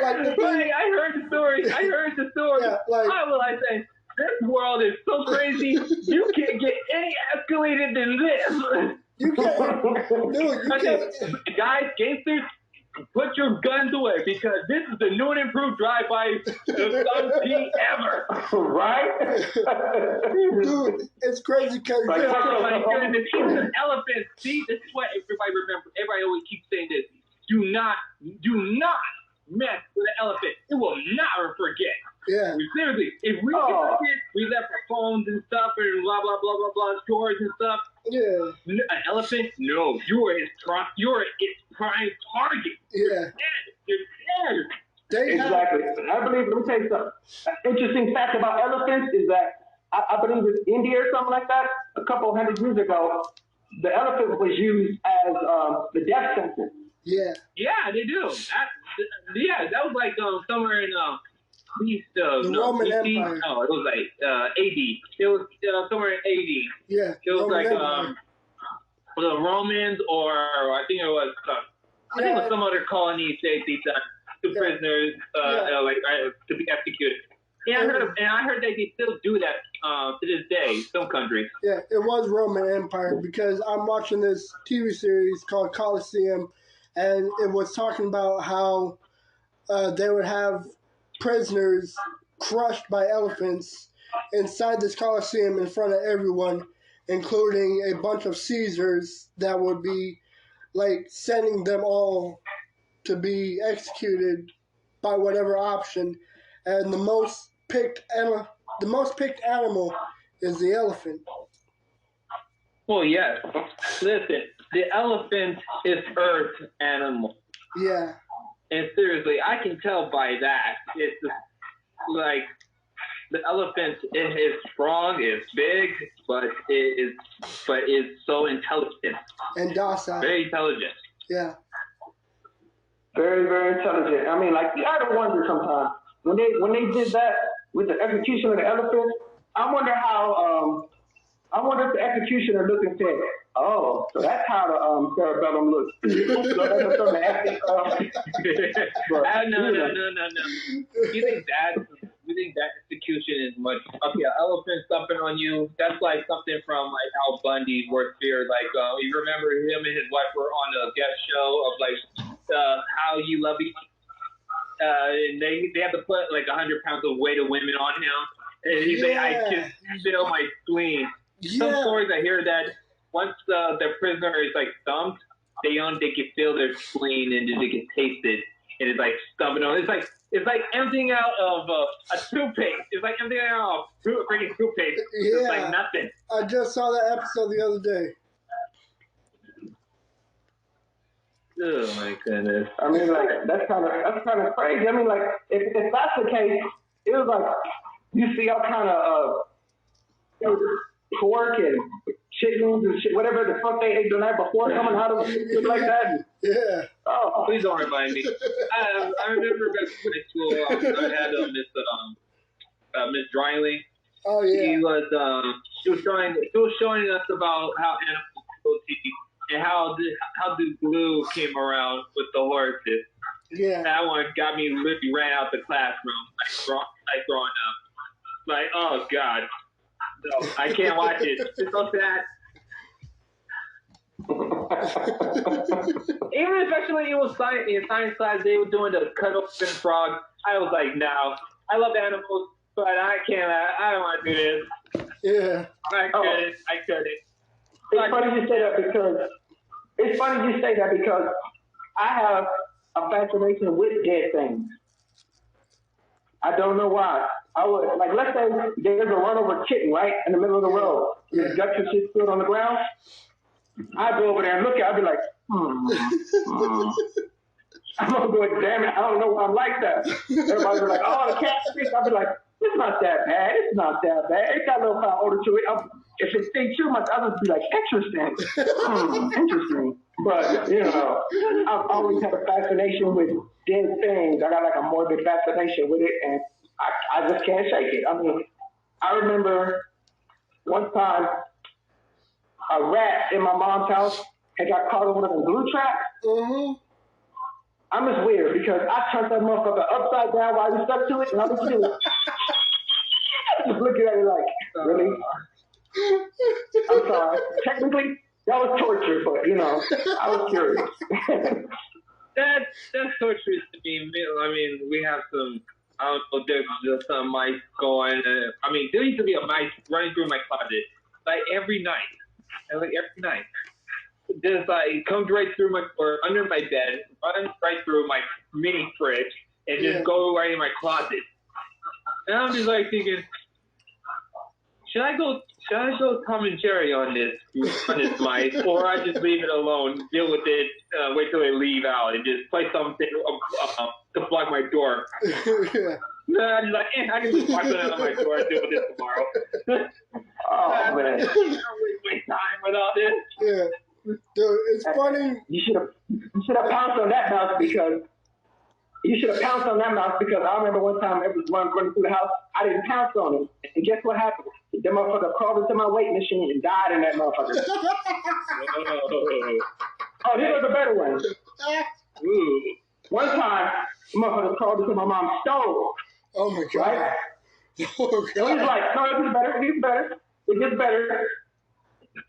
Like the thing, Right, I heard the story. Yeah, like, How will I say? This world is so crazy. You can't get any escalated than this. you can't, dude. You can't. Guys, gangsters, put your guns away because this is the new and improved drive-by of some P ever. Right? Dude, it's crazy because Oh my goodness, even elephants. See, this is what everybody remember. Everybody always keeps saying this. Do not mess with an elephant. It will never forget. yeah, Seriously, if we we left our phones and stuff and blah blah blah blah blah stores and stuff. yeah, An elephant? No, you are its prime target. yeah. You're dead. They have, Exactly. I believe, let me tell you something. An interesting fact about elephants is that I believe it's India or something like that. A couple hundred years ago, the elephant was used as the death sentence. yeah, Yeah, they do. That was like somewhere in the Roman Empire. No, it was like AD. It was somewhere in AD. Yeah, It was Roman like Empire. the Romans, or I think it was some other colony state these prisoners to be executed. Yeah, I heard they still do that to this day. Some countries. Yeah, it was Roman Empire because I'm watching this TV series called Coliseum, and it was talking about how they would have prisoners crushed by elephants inside this Coliseum in front of everyone, including a bunch of Caesars that would be like sending them all to be executed by whatever option, and the most picked animal is the elephant. Well, yes. Listen, the elephant is Earth's animal. Yeah. And seriously, I can tell by that. It's like the elephant is strong, it's big, but it's so intelligent. And docile. Very intelligent. Yeah. Very, very intelligent. I mean, like, you gotta wonder sometimes, when they did that with the execution of the elephant, I wonder if the executioner looked and said, "Oh, so that's how the cerebellum looks." No. You think that execution is much? Okay, an elephant stomping on you. That's like something from like Al Bundy's worst fear. Like you remember him and his wife were on a guest show of like How You Love Each. And they have to put like 100 pounds of weight of women on him, and he's like, I just feel my spleen. Some stories I hear that once the prisoner is like stumped, they can feel their spleen and they can taste it, and it's like stumping on. It's like emptying out of a toothpaste. It's like emptying out of a freaking toothpaste. Yeah. It's like nothing. I just saw that episode the other day. Oh my goodness. I mean, like that's kind of crazy. I mean, like if that's the case, it was like you see all kind of pork and chickens and shit, whatever the fuck they ate the night before coming out of shit like that. Yeah. Oh, please don't remind me. I remember back in high school, I had Miss Dryling. Oh yeah. She was showing us about how animals go teeth and how the glue came around with the horses. Yeah. That one got me literally ran out the classroom like growing up. Like, oh God. No, I can't watch it. It's so sad. Even especially it was in science class, they were doing the cut open frog. I was like, no, I love animals, but I can't. I don't want to do this. Yeah. I couldn't. It's funny you say that because I have a fascination with dead things. I don't know why. I would, like, let's say there's a run over chicken, right, in the middle of the road. There's guts and shit spilled on the ground. I'd go over there and look at it. I'd be like, I'm going to go, damn it, I don't know why I'm like that. Everybody's like, oh, the cat speaks. I'd be like, it's not that bad. It's not that bad. It's got a little power odor to it. If it stinks too much, I'll just be like, interesting. Interesting. But, you know, I've always had a fascination with dead things. I got like a morbid fascination with it, and I just can't shake it. I mean, I remember one time a rat in my mom's house had got caught in one of the glue traps. Mm-hmm. I'm just weird because I turned that motherfucker upside down while I was stuck to it, and I was just looking at it like, really? I'm sorry. Technically, that was torture, but, you know, I was curious. That's torturous to me. I mean, we have some, I don't know, there's just some mice going. I mean, there used to be a mice running through my closet, like every night. Just like comes right through or under my bed, runs right through my mini fridge, and just go right in my closet. And I'm just like thinking, should I go Tom and Jerry on this mice, or I just leave it alone, deal with it, wait till they leave out, and just play something to block my door. I'm just like, I can just block it out of my door and deal with it tomorrow. Oh man, I don't waste time with all this. Yeah. Dude, it's funny. You should have pounced on that mouse because I remember one time I was running through the house. I didn't pounce on him, and guess what happened? That motherfucker crawled into my weight machine and died in that motherfucker. Oh, here's a better one. Ooh. One time, the motherfucker crawled into my mom's stove. Oh my God. Right? Oh God. And he's like, no, it gets better.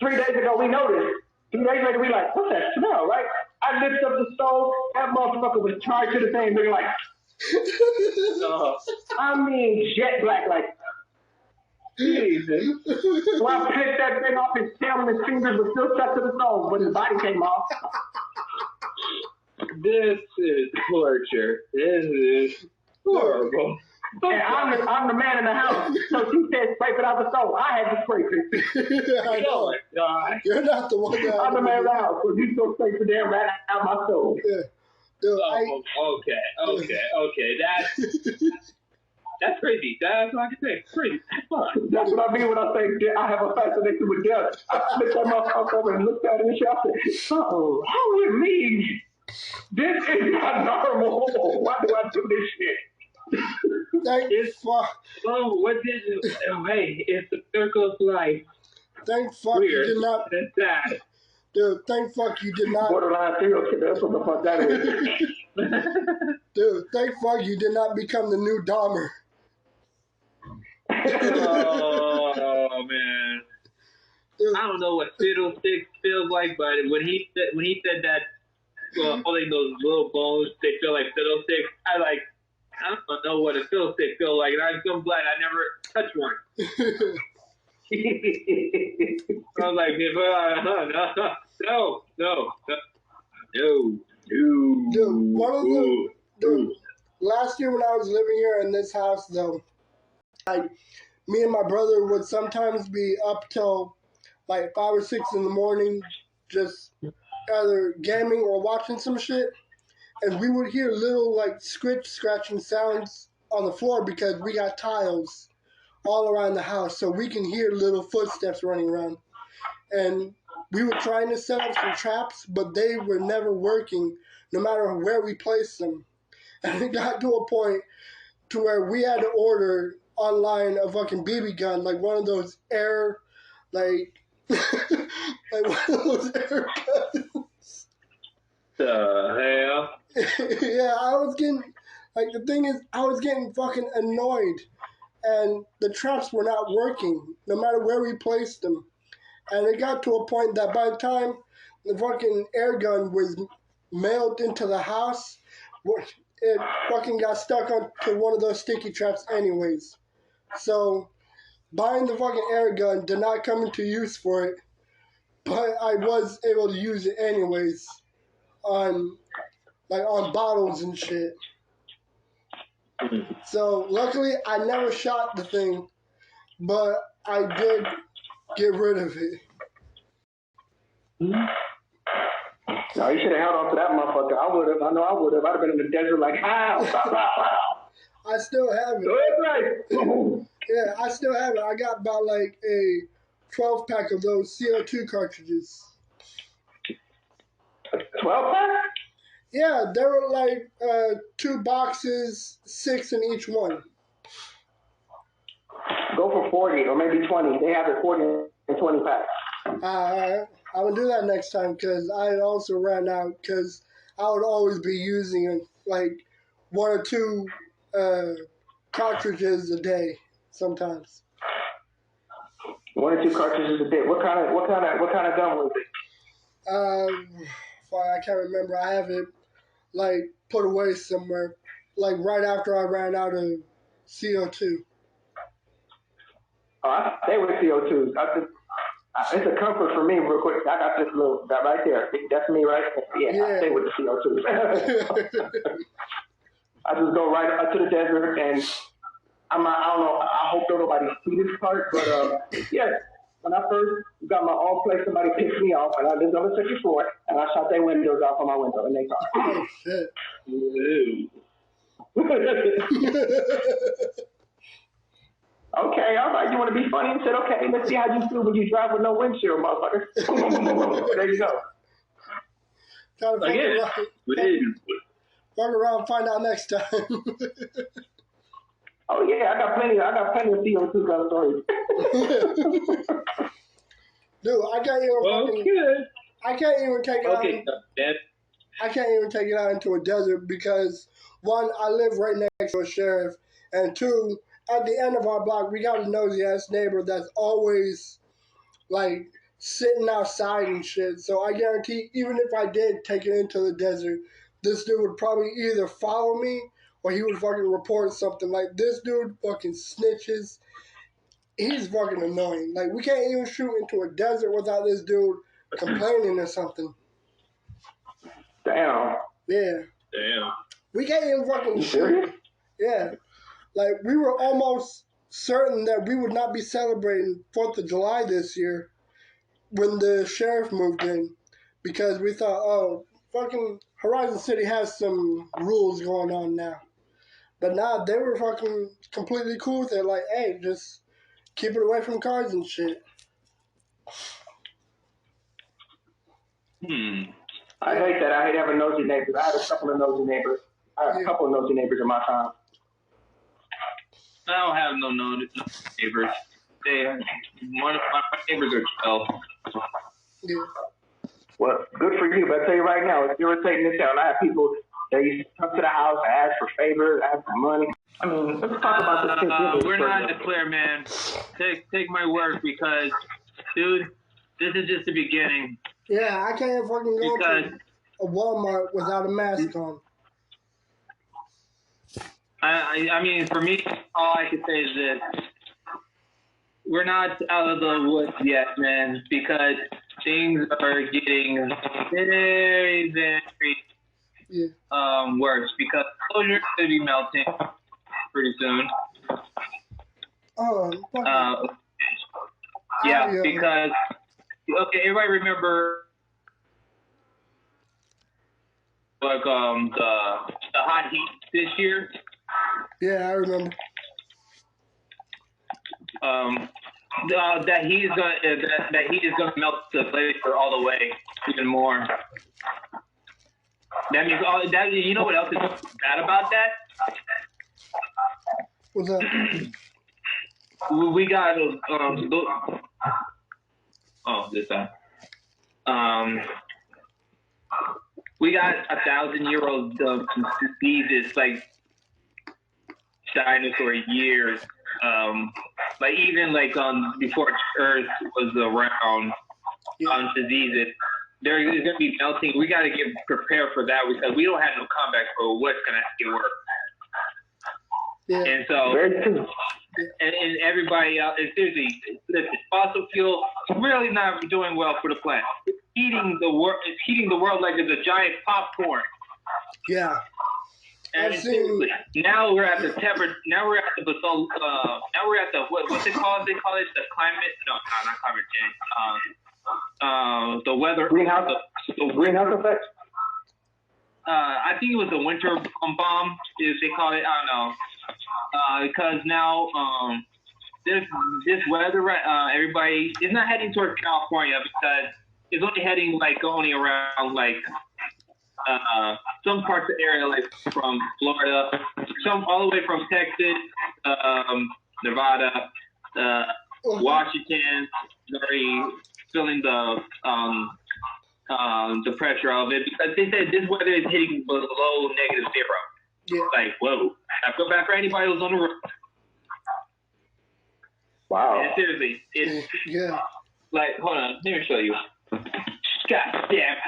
3 days ago, we noticed. 3 days later, we like, what's that smell, right? I lifted up the stove. That motherfucker was charged to the thing, looking like, I mean, jet black, like, Jesus. So I picked that thing off his tail and his fingers were still stuck to the stove, but his body came off. This is torture. This is horrible. And I'm the man in the house, so she said scrape it out the stove. I had to scrape it. I know. You're not the one that I'm the man in the house, so you still scrape the damn rat out my stove. Yeah. Dude, Okay. That's crazy. That's what I can say. Crazy. That's what I mean when I say I have a fascination with death. I flipped that motherfucker over and looked at it and I said, oh, how with me? This is not normal. Why do I do this shit? It's fuck. oh, what did you? Oh, hey, it's the circle of life. Thank fuck Weird. you did not. That's sad. Dude, thank fuck you did not. Borderline serial killer. That's what the fuck that is. Dude, thank fuck you did not become the new Dahmer. Oh man. Dude. I don't know what fiddlesticks feels like, but when he said that, holding those little bones, they feel like fiddlesticks. I don't know what a fiddlestick feels like, and I'm so glad I never touched one. I was like, no. Dude, one of the dude, last year when I was living here in this house, though, me and my brother would sometimes be up till like 5 or 6 in the morning, just either gaming or watching some shit, and we would hear little like scratching sounds on the floor because we got tiles all around the house, so we can hear little footsteps running around. And we were trying to set up some traps, but they were never working, no matter where we placed them. And it got to a point to where we had to order online a fucking BB gun, like one of those air, like one of those air guns. The hell? Yeah, I was getting, like, the thing is, I was getting fucking annoyed, and the traps were not working, no matter where we placed them. And it got to a point that by the time the fucking air gun was mailed into the house, it fucking got stuck onto one of those sticky traps anyways. So, buying the fucking air gun did not come into use for it, but I was able to use it anyways on bottles and shit. So, luckily, I never shot the thing, but I did get rid of it. No, you should have held on to that motherfucker. I would have. I know I would have. I'd have been in the desert like, how? I still have it. Yeah, I still have it. I got about like a 12 pack of those CO2 cartridges. 12 pack? Yeah, there were like 2 boxes, 6 in each one. Go for 40 or maybe 20. They have it 40 and 20 packs. I will do that next time because I also ran out because I would always be using like 1 or 2 cartridges a day sometimes. 1 or 2 cartridges a day. What kind of gun was it? I can't remember. I have it like put away somewhere, like right after I ran out of CO2. Oh, I stay with CO2s. It's a comfort for me, real quick. I got this little, that right there. That's me, right? Yeah. I stay with the CO2s. I just go right up to the desert, and I don't know. I hope nobody see this part, but yeah. When I first got my own place, somebody picked me off, and I lived on the second floor, and I shot their windows off on my window, and they car. Oh shit! Okay, all right. You want to be funny? And said, okay, let's see how you feel when you drive with no windshield, motherfucker. There you go. Trying to fuck around, find out next time. Oh yeah, I got plenty of CO2 gun stories. Dude, I can't even take it out. I can't even take it out into a desert because 1, I live right next to a sheriff, and 2, at the end of our block, we got a nosy ass neighbor that's always like sitting outside and shit. So I guarantee, even if I did take it into the desert, this dude would probably either follow me or he would fucking report something. Like, this dude fucking snitches. He's fucking annoying. Like, we can't even shoot into a desert without this dude complaining or something. Damn. Yeah. Damn. We can't even fucking shoot. Serious? Yeah. Like, we were almost certain that we would not be celebrating 4th of July this year when the sheriff moved in, because we thought, oh, fucking Horizon City has some rules going on now. But nah, they were fucking completely cool with it. Like, hey, just keep it away from cars and shit. I hate that. I hate having nosy neighbors. I had a couple of nosy neighbors. I had a couple of nosy neighbors in my time. I don't have no neighbors. One of my neighbors are 12. Yeah. Well, good for you, but I tell you right now, it's irritating as hell. I have people that used to come to the house, ask for favors, ask for money. I mean, let's talk about this. We're not in the clear, man. Take my word, because, dude, this is just the beginning. Yeah, I can't fucking go to a Walmart without a mask on. I mean, for me, all I can say is this. We're not out of the woods yet, man, because things are getting very, very worse, because closure could be melting pretty soon. Because, okay, everybody remember like the hot heat this year? Yeah, I remember. That heat is gonna melt the glacier all the way, even more. That means all that. You know what else is bad about that? What's that? We got this time. We got 1,000-year-old diseases like dinosaur years. Like even like before Earth was around, diseases. There is going to be melting. We got to get prepared for that, because we don't have no comeback for what's going to get worse. Yeah. And so, and everybody else, and seriously, listen, fossil fuel is really not doing well for the planet. It's heating the world. It's heating the world like it's a giant popcorn. Yeah. And seriously, now we're at the temperature. Now we're at the what's it called? They call it the climate. No, not climate change. The weather. Greenhouse. The greenhouse effect. I think it was the winter bomb. If they call it, I don't know. Because now this weather, everybody is not heading towards California, because it's only heading only around some parts of the area, like from Florida, some all the way from Texas, Nevada, Washington, already feeling the pressure of it, because they said this weather is hitting below -0. Yeah. Like, whoa. I feel bad for anybody who's on the road. Wow. And seriously, it's like, hold on, let me show you. God damn.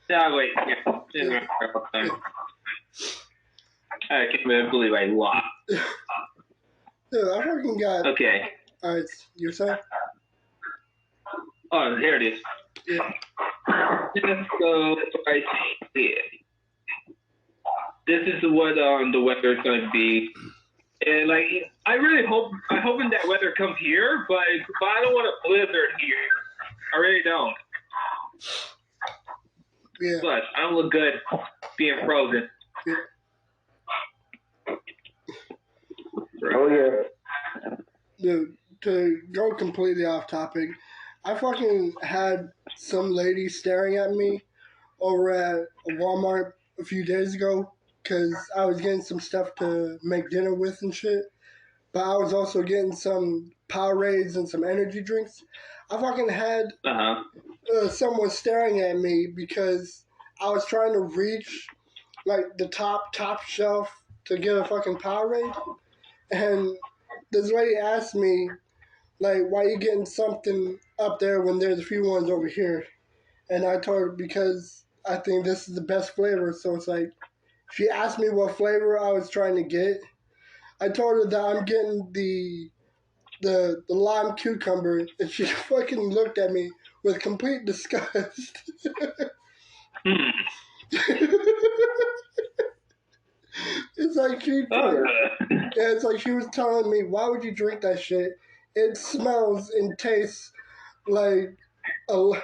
No, wait. Yeah. I can't believe I lost. Dude, I fucking got. Okay. Alright, you're saying? Oh, here it is. Yeah. So right here. This is what the weather is going to be, and I'm hoping that weather comes here, but I don't want a blizzard here. I really don't. Yeah. But I don't look good being frozen. Yeah. Oh yeah. Dude, to go completely off topic, I fucking had some lady staring at me over at a Walmart a few days ago, because I was getting some stuff to make dinner with and shit. But I was also getting some Powerades and some energy drinks. I fucking had someone staring at me because I was trying to reach the top shelf to get a fucking Powerade. And this lady asked me, why you getting something up there when there's a few ones over here? And I told her, because I think this is the best flavor. So it's like, she asked me what flavor I was trying to get. I told her that I'm getting the lime cucumber, and she fucking looked at me with complete disgust. It's like she was telling me, why would you drink that shit? It smells and tastes like aloe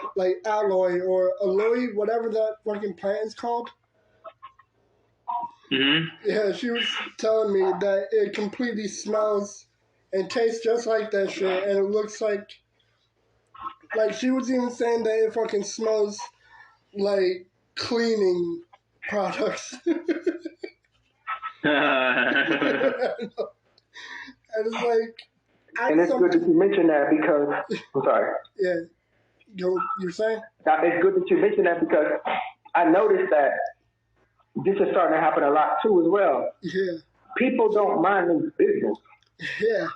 or aloe, whatever that fucking plant is called. Mm-hmm. Yeah, she was telling me that it completely smells and tastes just like that shit, and it looks like she was even saying that it fucking smells like cleaning products. And it's like, and it's good that you mentioned that because I'm sorry. Yeah, you're saying? It's good that you mentioned that because I noticed that this is starting to happen a lot too as well. Yeah. People don't mind their business. Yeah.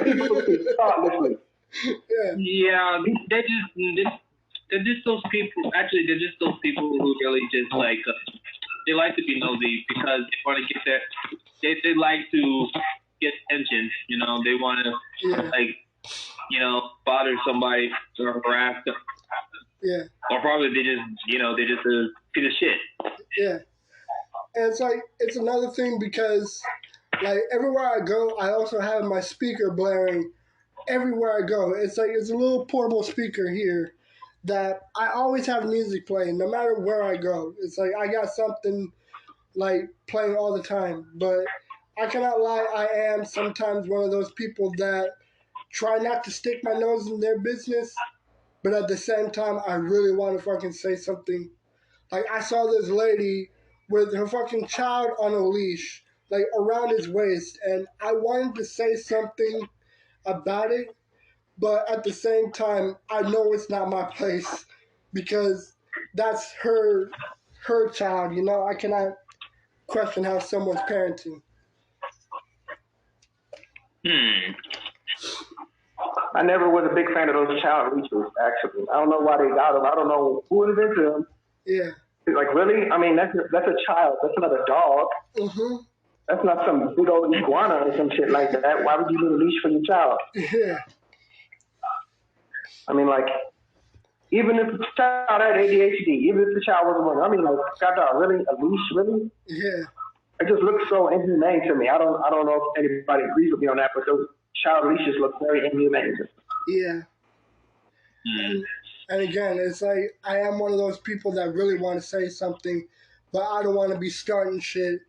People speak thoughtlessly. Yeah, they're just those people. Actually, they're just those people who really just like they like to be nosy because they want to get their. They like to get attention. You know, they want to like bother somebody or harass them. Yeah. Or probably they're just a piece of shit. Yeah. And it's like, it's another thing because, like, everywhere I go, I also have my speaker blaring everywhere I go. It's like, it's a little portable speaker here that I always have music playing no matter where I go. It's like, I got something, like, playing all the time. But I cannot lie, I am sometimes one of those people that try not to stick my nose in their business, but at the same time, I really want to fucking say something. Like, I saw this lady with her fucking child on a leash, like, around his waist, and I wanted to say something about it, but at the same time, I know it's not my place, because that's her child, you know? I cannot question how someone's parenting. I never was a big fan of those child leashes, actually. I don't know why they got them. I don't know who invented them. Yeah. Like, really? I mean, that's a child. That's not a dog. Mm-hmm. That's not some big old iguana or some shit like that. Why would you need a leash for your child? Yeah. I mean, like, even if the child had ADHD, even if the child wasn't one, I mean, like, God, really? A leash, really? Yeah. It just looks so inhumane to me. I don't know if anybody agrees with me on that, but those child leashes look very inhumane. Yeah. And again, it's like, I am one of those people that really want to say something, but I don't want to be starting shit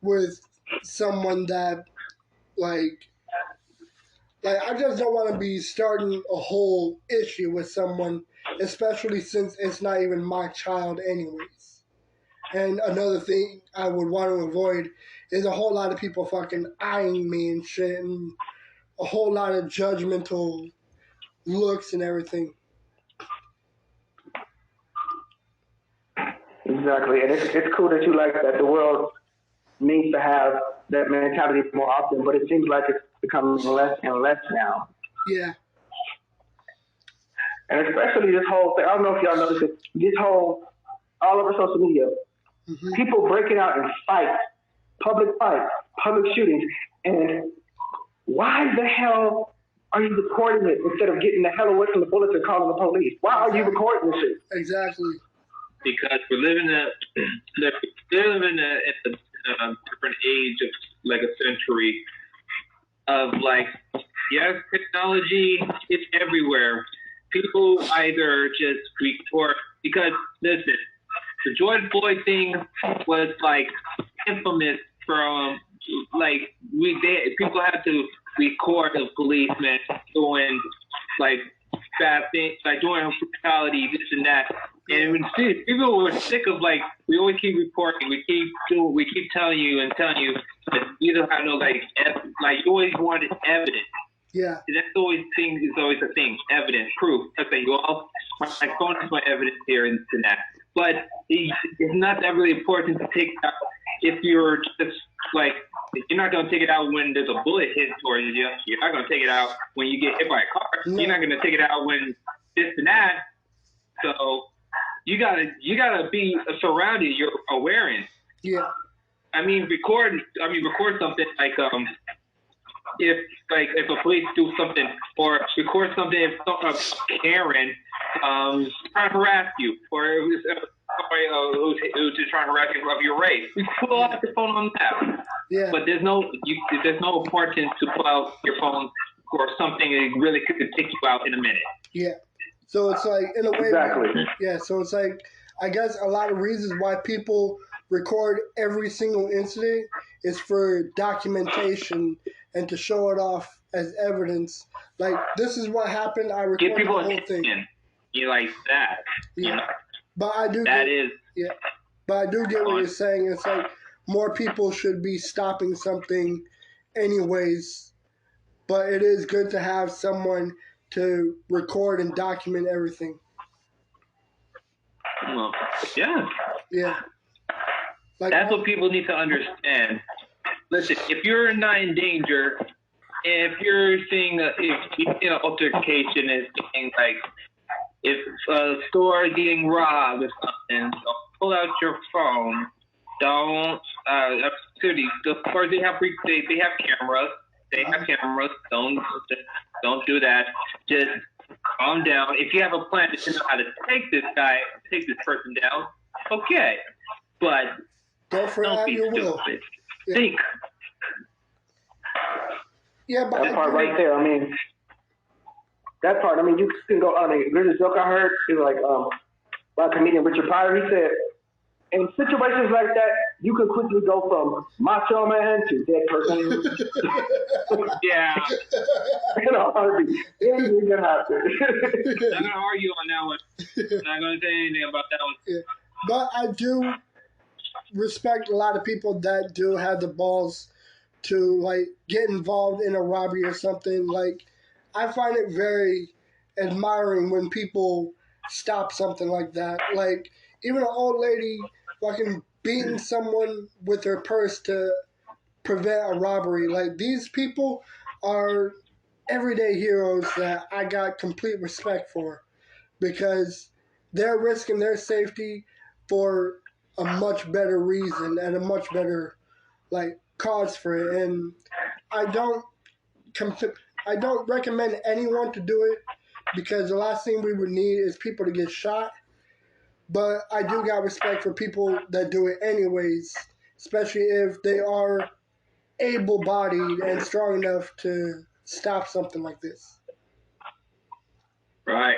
with someone that, like I just don't want to be starting a whole issue with someone, especially since it's not even my child anyways. And another thing I would want to avoid is a whole lot of people fucking eyeing me and shit, and a whole lot of judgmental looks and everything. Exactly, and it's cool that you like that. The world needs to have that mentality more often, but it seems like it's becoming less and less now. Yeah. And especially this whole thing, I don't know if y'all noticed it, this whole, all over social media, people breaking out in fights, public shootings, and why the hell are you recording it instead of getting the hell away from the bullets and calling the police? Why are you recording this shit? Exactly. Because we're living in a different age of like a century of like, yes, technology is everywhere. People either just record because listen, the George Floyd thing was like infamous from like people had to record the policeman doing like bad things, like doing brutality, this and that. And when people were sick of like, we always keep reporting, we keep telling you, but you don't have no like you always wanted evidence. Yeah. That's always a thing, evidence, proof. Okay, well, my phone is my evidence here and that. But it's not that really important to take out if you're just like, you're not going to take it out when there's a bullet hit towards you. You're not going to take it out when you get hit by a car. No. You're not going to take it out when this and that. So you gotta be surrounded. You're aware. Yeah. I mean, record something like if a police do something, or record something if Karen trying to harass you, or it was somebody who's just trying to harass you of your race. You pull out your phone on that. Yeah. But there's no importance to pull out your phone or something that really could take you out in a minute. Yeah. So it's like, in a way, exactly. Yeah. So it's like, I guess a lot of reasons why people record every single incident is for documentation and to show it off as evidence. Like, this is what happened. I recorded the whole thing. You like that? Yeah. You know? But I do. That is. Yeah. But I do get what you're saying. It's like, more people should be stopping something anyways. But it is good to have someone to record and document everything. Well, yeah. Yeah. Like, That's what people need to understand. Listen, if you're not in danger, if you're seeing an altercation and seeing like if a store is getting robbed or something, don't pull out your phone. Don't. Of course, they have cameras. They have cameras. Don't do that. Just calm down. If you have a plan to know how to take this person down, okay. But don't be stupid. Yeah. Think. Yeah, but that part right there. I mean, you can go. I mean, there's a joke I heard. It was like by comedian Richard Pryor. He said, in situations like that, you can quickly go from macho man to dead person. Yeah. In a heartbeat. Anything can happen. I'm not gonna argue on that one. I'm not gonna say anything about that one. Yeah. But I do respect a lot of people that do have the balls to like get involved in a robbery or something. Like, I find it very admiring when people stop something like that. Like, even an old lady fucking beating someone with her purse to prevent a robbery. Like, these people are everyday heroes that I got complete respect for, because they're risking their safety for a much better reason and a much better like cause for it. And I don't recommend anyone to do it, because the last thing we would need is people to get shot. But I do got respect for people that do it anyways, especially if they are able-bodied and strong enough to stop something like this. Right.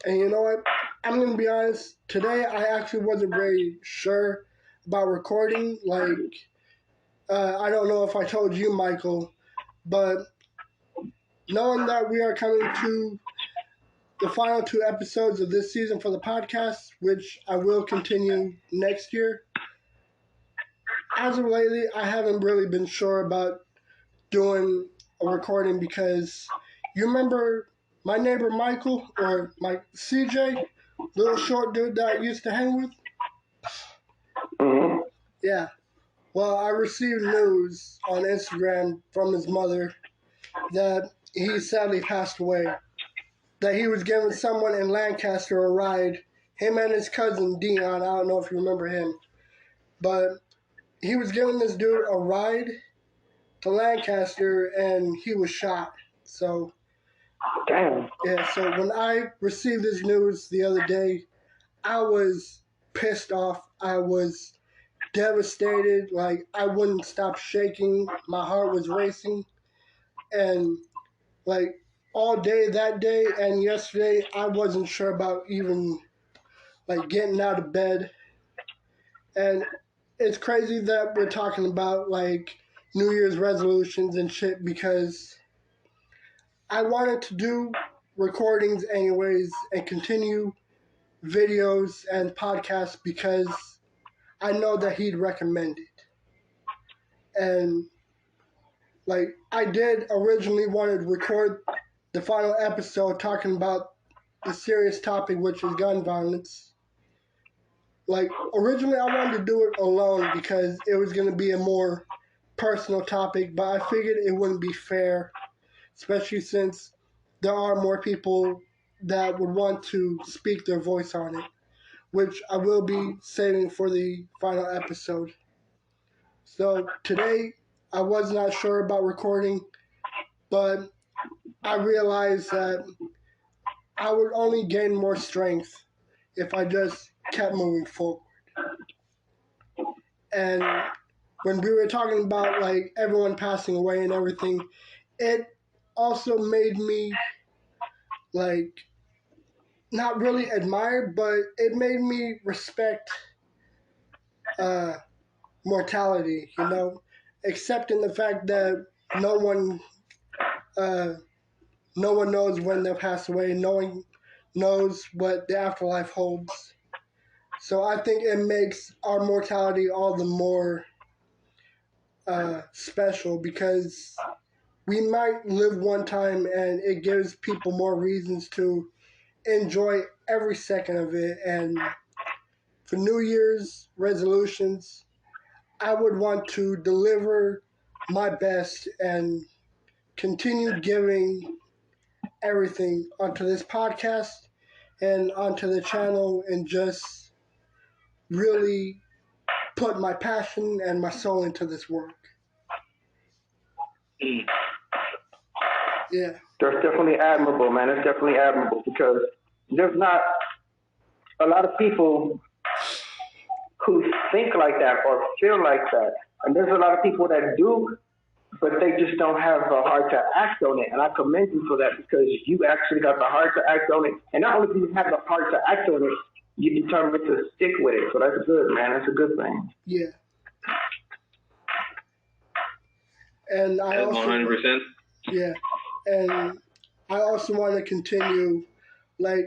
And you know what? I'm going to be honest. Today, I actually wasn't very sure about recording. Like, I don't know if I told you, Michael, but knowing that we are coming to the final 2 episodes of this season for the podcast, which I will continue next year, as of lately, I haven't really been sure about doing a recording, because you remember my neighbor Michael, or my CJ, little short dude that I used to hang with? Mm-hmm. Yeah. Well, I received news on Instagram from his mother that he sadly passed away. That he was giving someone in Lancaster a ride. Him and his cousin Dion, I don't know if you remember him. But he was giving this dude a ride to Lancaster and he was shot. So, Damn. yeah, so when I received this news the other day, I was pissed off. I was devastated. Like, I wouldn't stop shaking. My heart was racing. And, like, all day that day and yesterday, I wasn't sure about even, like, getting out of bed. And it's crazy that we're talking about, like, New Year's resolutions and shit, because I wanted to do recordings anyways and continue videos and podcasts because I know that he'd recommend it. And, like, I did originally want to record the final episode talking about the serious topic, which is gun violence. Like, originally I wanted to do it alone because it was going to be a more personal topic, but I figured it wouldn't be fair, especially since there are more people that would want to speak their voice on it, which I will be saving for the final episode. So today, I was not sure about recording, but I realized that I would only gain more strength if I just kept moving forward. And when we were talking about, like, everyone passing away and everything, it also made me, like, not really admire, but it made me respect mortality, you know, accepting the fact that no one knows when they'll pass away, no one knows what the afterlife holds. So I think it makes our mortality all the more special because we might live one time and it gives people more reasons to enjoy every second of it. And for New Year's resolutions, I would want to deliver my best and continue giving everything onto this podcast and onto the channel and just really put my passion and my soul into this work. Yeah. That's definitely admirable, man. It's definitely admirable because there's not a lot of people who think like that or feel like that. And there's a lot of people that do, but they just don't have the heart to act on it. And I commend you for that because you actually got the heart to act on it. And not only do you have the heart to act on it, you're determined to stick with it. So that's good, man. That's a good thing. Yeah. And I also 100%. Yeah. And I also want to continue I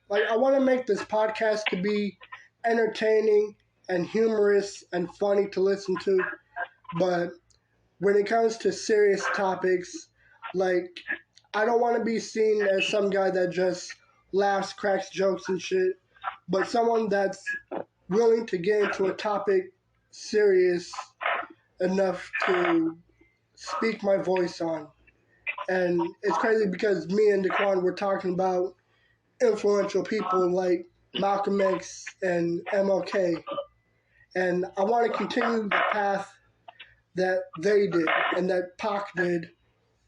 want to make this podcast to be entertaining and humorous and funny to listen to, but when it comes to serious topics, I don't want to be seen as some guy that just laughs, cracks jokes and shit, but someone that's willing to get into a topic serious enough to speak my voice on. And it's crazy because me and Diquan were talking about influential people like Malcolm X and MLK. And I want to continue the path that they did and that Pac did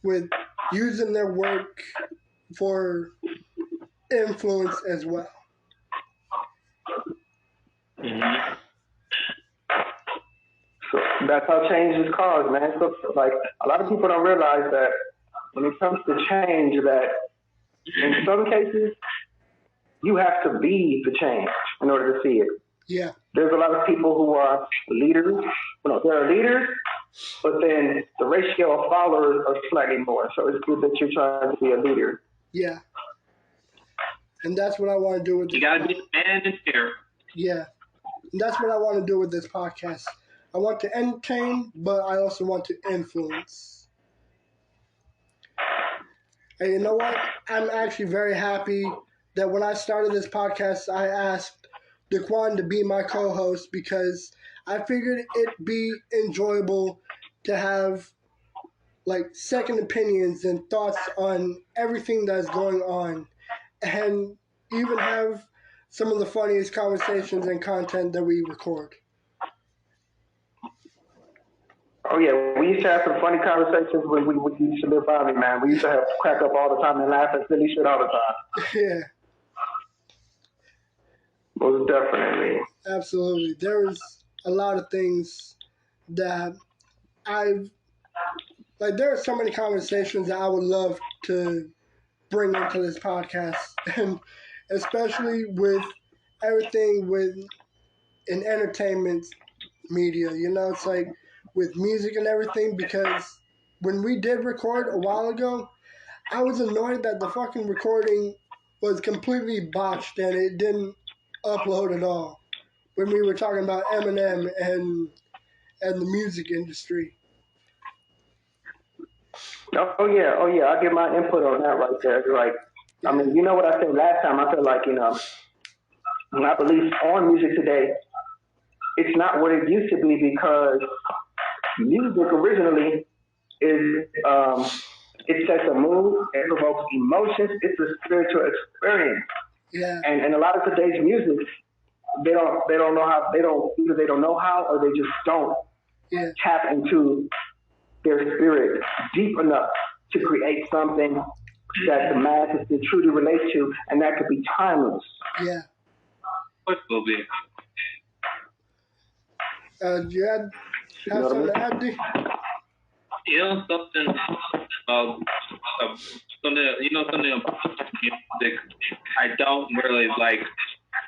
with using their work for influence as well. Mm-hmm. So that's how change is caused, man. So, a lot of people don't realize that when it comes to change, that in some cases, you have to be the change in order to see it. Yeah. There's a lot of people who are leaders. They're leaders, but then the ratio of followers are slightly more. So it's good that you're trying to be a leader. Yeah. And that's what I want to do with this. You got to be the man in here. Yeah. And that's what I want to do with this podcast. I want to entertain, but I also want to influence. And you know what? I'm actually very happy that when I started this podcast, I asked Diquan to be my co-host because I figured it'd be enjoyable to have second opinions and thoughts on everything that's going on and even have some of the funniest conversations and content that we record. Oh yeah, we used to have some funny conversations when we used to live by me, man. We used to have crack up all the time and laugh at silly shit all the time. Yeah. Most definitely. Absolutely. There's a lot of things that there are so many conversations that I would love to bring into this podcast. And especially with everything in entertainment media, it's with music and everything, because when we did record a while ago, I was annoyed that the fucking recording was completely botched and it didn't upload at all when we were talking about Eminem and the music industry. Oh yeah, I'll give my input on that right there. I mean, you know what I said last time? I feel like, when I believe on music today, it's not what it used to be because music originally is, it sets a mood, it provokes emotions, it's a spiritual experience. Yeah. And a lot of today's music, they don't know how, either they don't know how or they just don't tap into their spirit deep enough to create something that the masses can truly relate to, and that could be timeless. Yeah. What will be? Do you have something to add, D? Something about something about music. I don't really like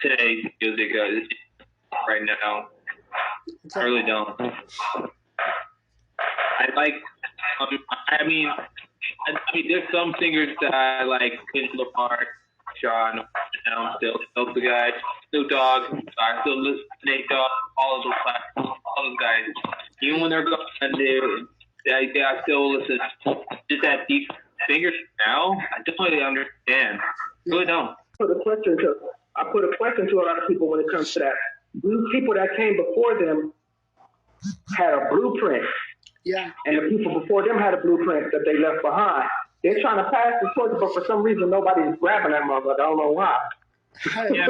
today's music right now. I really don't. I like. I mean, there's some singers that I like, Kendrick Lamar, Sean, still the guy. Snoop Dogg, I still listen to Nate Dogg, all of those guys. Even when they're going, I still listen. Just that deep figure now, I don't really understand. Really don't. I put a question to a lot of people when it comes to that. These people that came before them had a blueprint. Yeah. And the people before them had a blueprint that they left behind. They're trying to pass the torch, but for some reason nobody's grabbing that motherfucker. I don't know why. Yeah.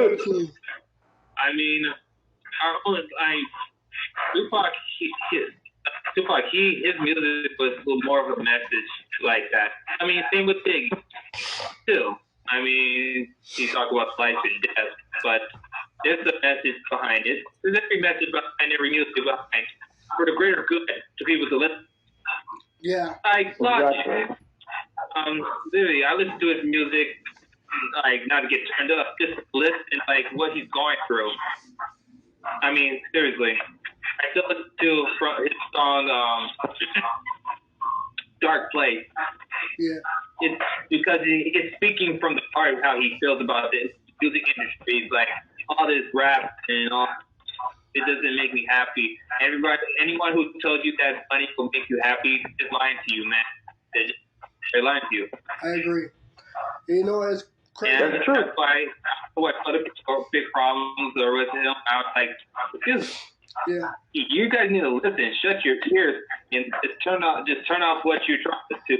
I mean, Tupac, his music was a little more of a message like that. I mean, same with Biggie, too. I mean, he talked about life and death, but there's a message behind it. There's every message behind every music behind for the greater good to people to listen. Yeah. Like, Logic. Literally, I listen to his music, like, not to get turned up, just to listen, like, what he's going through. I mean, seriously. I still listen to his song, Dark Place. Yeah. It's because it's speaking from the heart of how he feels about the music industry. It's like, all this rap and all, it doesn't make me happy. Anyone who told you that money will make you happy is lying to you, man. They're lying to you. I agree. You know, it's crazy. And that's true. That's why other big problems are with him. I was like, excuse me. Yeah. You guys need to listen. Shut your ears and just turn off what you're trying to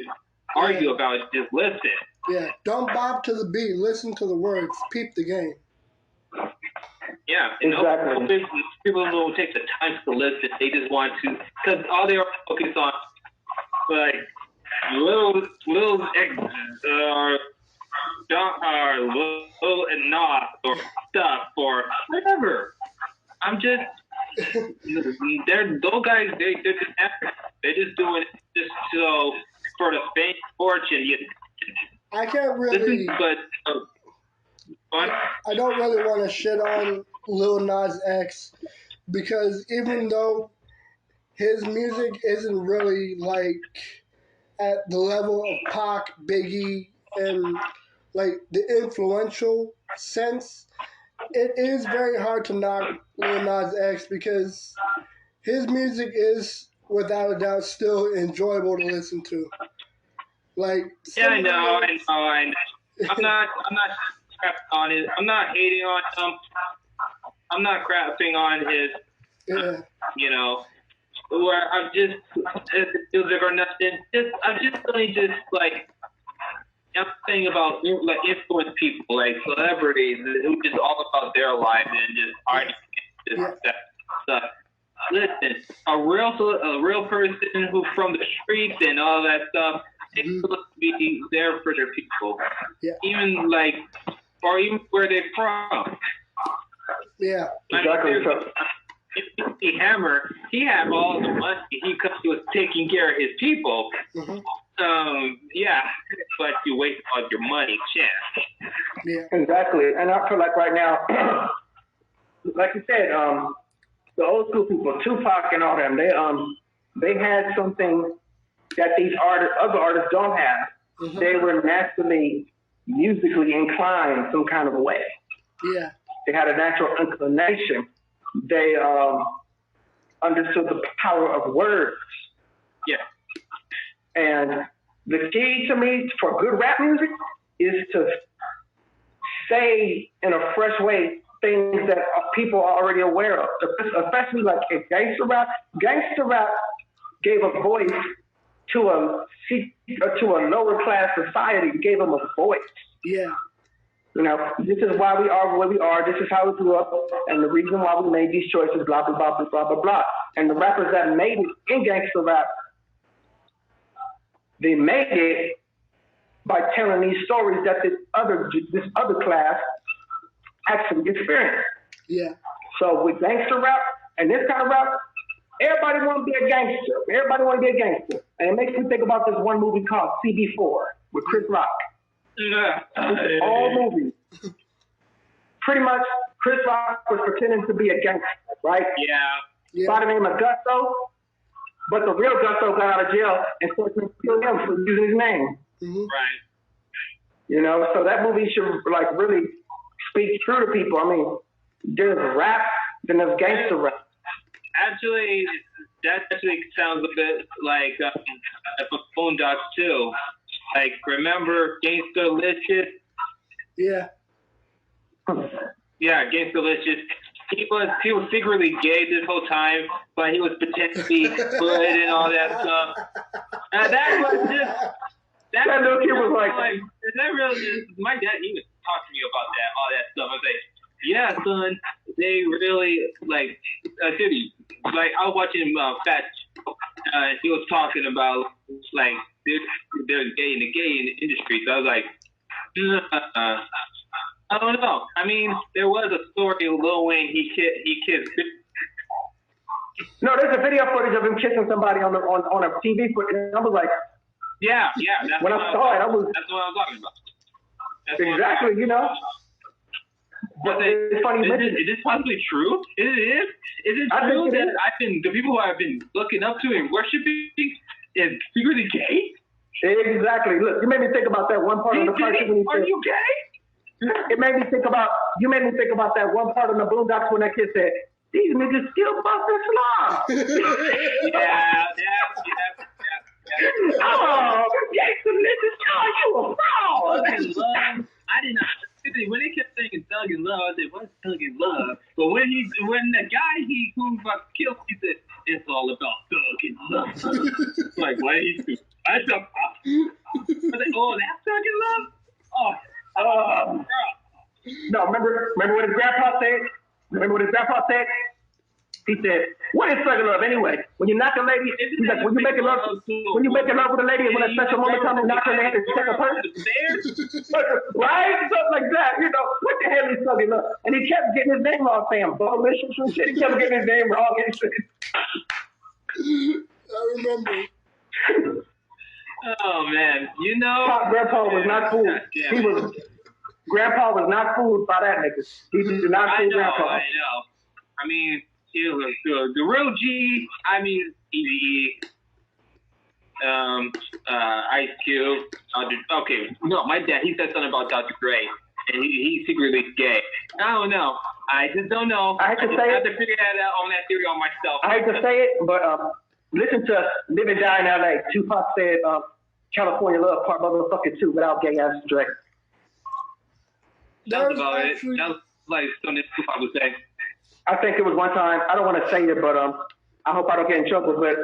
argue about. Just listen. Yeah. Don't bob to the beat. Listen to the words. Peep the game. Yeah, and exactly. People don't take the time to listen. They just want to, because all they are focused on, like, little exes or little and not or stuff or whatever. I'm just, those guys. They're just doing it just so for the fame, fortune. I can't really. I don't really want to shit on Lil Nas X because even though his music isn't really like at the level of Pac, Biggie, and like the influential sense, it is very hard to knock Lil Nas X because his music is without a doubt still enjoyable to listen to. Like, yeah, I know. I'm not crapping on it. I'm not hating on him. I'm not crapping on his. Yeah. You know, where I'm just music or nothing. I'm just really just like. I'm saying about like influence people, like celebrities, who just all about their lives and just arguing that stuff. Listen, a real person who from the streets and all that stuff, they supposed to be there for their people, even like, or even where they're from. Yeah, exactly. If you see Hammer, he had all the money. He was taking care of his people. Yeah, but you waste all your money, chance. Yeah, exactly. And I feel like right now, like you said, the old school people, Tupac and all them, they had something that these other artists don't have. They were naturally musically inclined some kind of a way. Yeah, they had a natural inclination. They understood the power of words. Yeah. And the key to me for good rap music is to say in a fresh way things that people are already aware of, especially like in gangster rap. Gangster rap gave a voice to a lower class society, gave them a voice. Yeah. You know, this is why we are where we are. This is how we grew up, and the reason why we made these choices. Blah blah blah blah blah blah blah. And the rappers that made it in gangster rap, they made it by telling these stories that this other class actually experienced. Yeah. So with gangster rap and this kind of rap, everybody want to be a gangster. Everybody want to be a gangster, and it makes me think about this one movie called CB4 with Chris Rock. Yeah. All movies. Pretty much, Chris Rock was pretending to be a gangster, right? Yeah. By the name of Gusto, but the real Gusto got out of jail and started to kill him for using his name. Right. You know, so that movie should like really speak true to people. I mean, there's rap, then there's gangster rap. Actually, that actually sounds a bit like Boondocks too. Like, remember Gangsta-licious? Yeah. Yeah, Gangsta-licious. He was secretly gay this whole time, but he was pretending to be hood and all that stuff. And that was just that little kid was like, that really, my dad, he was talking to me about that, all that stuff. I was like, yeah, son, they really like. Like I was watching Fat. He was talking about like there's gay in the industry. So I was like, I don't know. I mean, there was a story of Lil Wayne. He kissed. No, there's a video footage of him kissing somebody on a TV footage. And I was like, yeah. When I saw it, that's what I was talking about. Exactly, you know. But it's funny. Is this possibly true? Is it true that the people who I've been looking up to and worshiping is secretly gay? Exactly. Look, you made me think about that one part on the cartoon when he said, "Are you gay?" You made me think about that one part on the Boondocks when that kid said, "These niggas still busting slobs." Yeah. Oh, gangsta niggas, you a fraud. I did not. When they kept saying Thug and Love, I said, "What's Thug and Love?" But when the guy who got killed, he said, "It's all about Thug and Love." Like, what? I was like, "Oh, that's Thug and Love." Oh, no, remember what his grandpa said? He said, "What is Thug and Love anyway? When you knock a lady, he's like, when you make love with a lady, and when a special moment comes, you knock her hand and take a person." Right? Something like that. You know, what the hell is Thug and Love? And he kept getting his name wrong, Sam. Malicious and shit. He kept getting his name wrong and shit. I remember. Oh man, you know, Grandpa was not fooled. Grandpa was not fooled by that nigga. He did not fool Grandpa. I know. I mean, he was the real G. I mean, Eazy-E, Ice Cube. Okay, no, my dad, he said something about Dr. Dre, and he's secretly gay. I don't know. I just don't know. I have to figure that out on that theory on myself. I hate to say it, but listen to Live and Die in L.A. Tupac said, "California Love Part Motherfucker 2" without gay ass Dre. That was about it. That was like something Tupac would say. I think it was one time. I don't want to say it, but I hope I don't get in trouble. But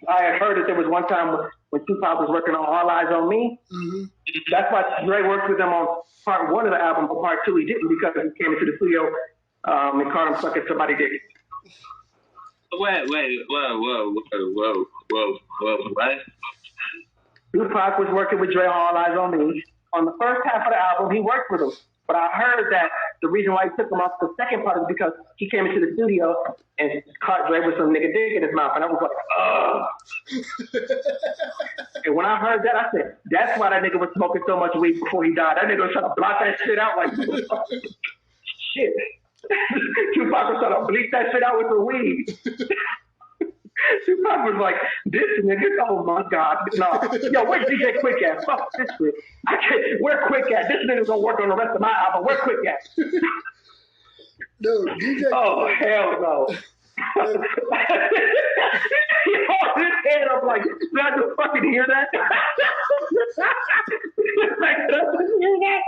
I had heard that there was one time when Tupac was working on All Eyes on Me. Mm-hmm. That's why Dre worked with him on part 1 of the album, but part 2 he didn't because he came into the studio and caught him sucking somebody dick. Wait, whoa, what? Tupac was working with Dre on All Eyes on Me. On the first half of the album, he worked with him. But I heard that the reason why he took him off the second part is because he came into the studio and caught Dre with some nigga dick in his mouth. And I was like, ugh. And when I heard that, I said, that's why that nigga was smoking so much weed before he died. That nigga was trying to block that shit out like, shit. Tupac was trying to bleep that shit out with the weed. Tupac was like, this nigga, oh my God. No. Yo, where's DJ Quick at? Fuck this shit. Where Quick at? This nigga's gonna work on the rest of my album. Where Quick at? Dude, DJ Oh, hell no. He holds his head up like, did I just fucking hear that? Like, doesn't hear that?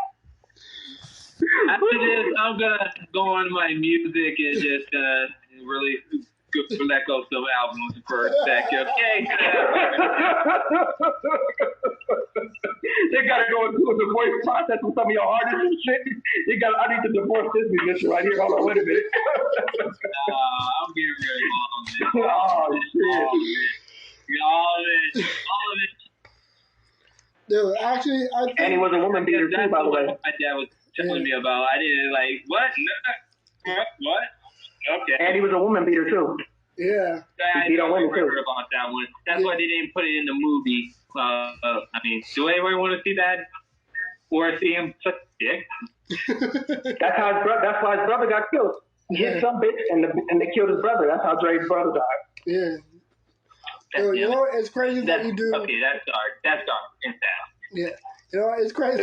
After this, I'm gonna go on my music and just really let go some albums for a second, okay? They gotta go into a divorce process with some of your artists and shit. I need to divorce this musician right here. Hold on, wait a minute. I'm getting really long, man. Oh, shit. All of it. Dude, actually, I think... And he was a woman beater too, by the way. My dad was telling me about. I didn't like, what? What? Okay. And he was a woman beater too. Yeah. He don't women too. About that one. That's why they didn't put it in the movie. I mean, do anyone want to see that? Or see him suck dick? That's why his brother got killed. He hit some bitch and they killed his brother. That's how Dre's brother died. Yeah. So, you know, it's crazy that you do. Okay, that's dark. That's dark and sad. Yeah. You know, it's crazy.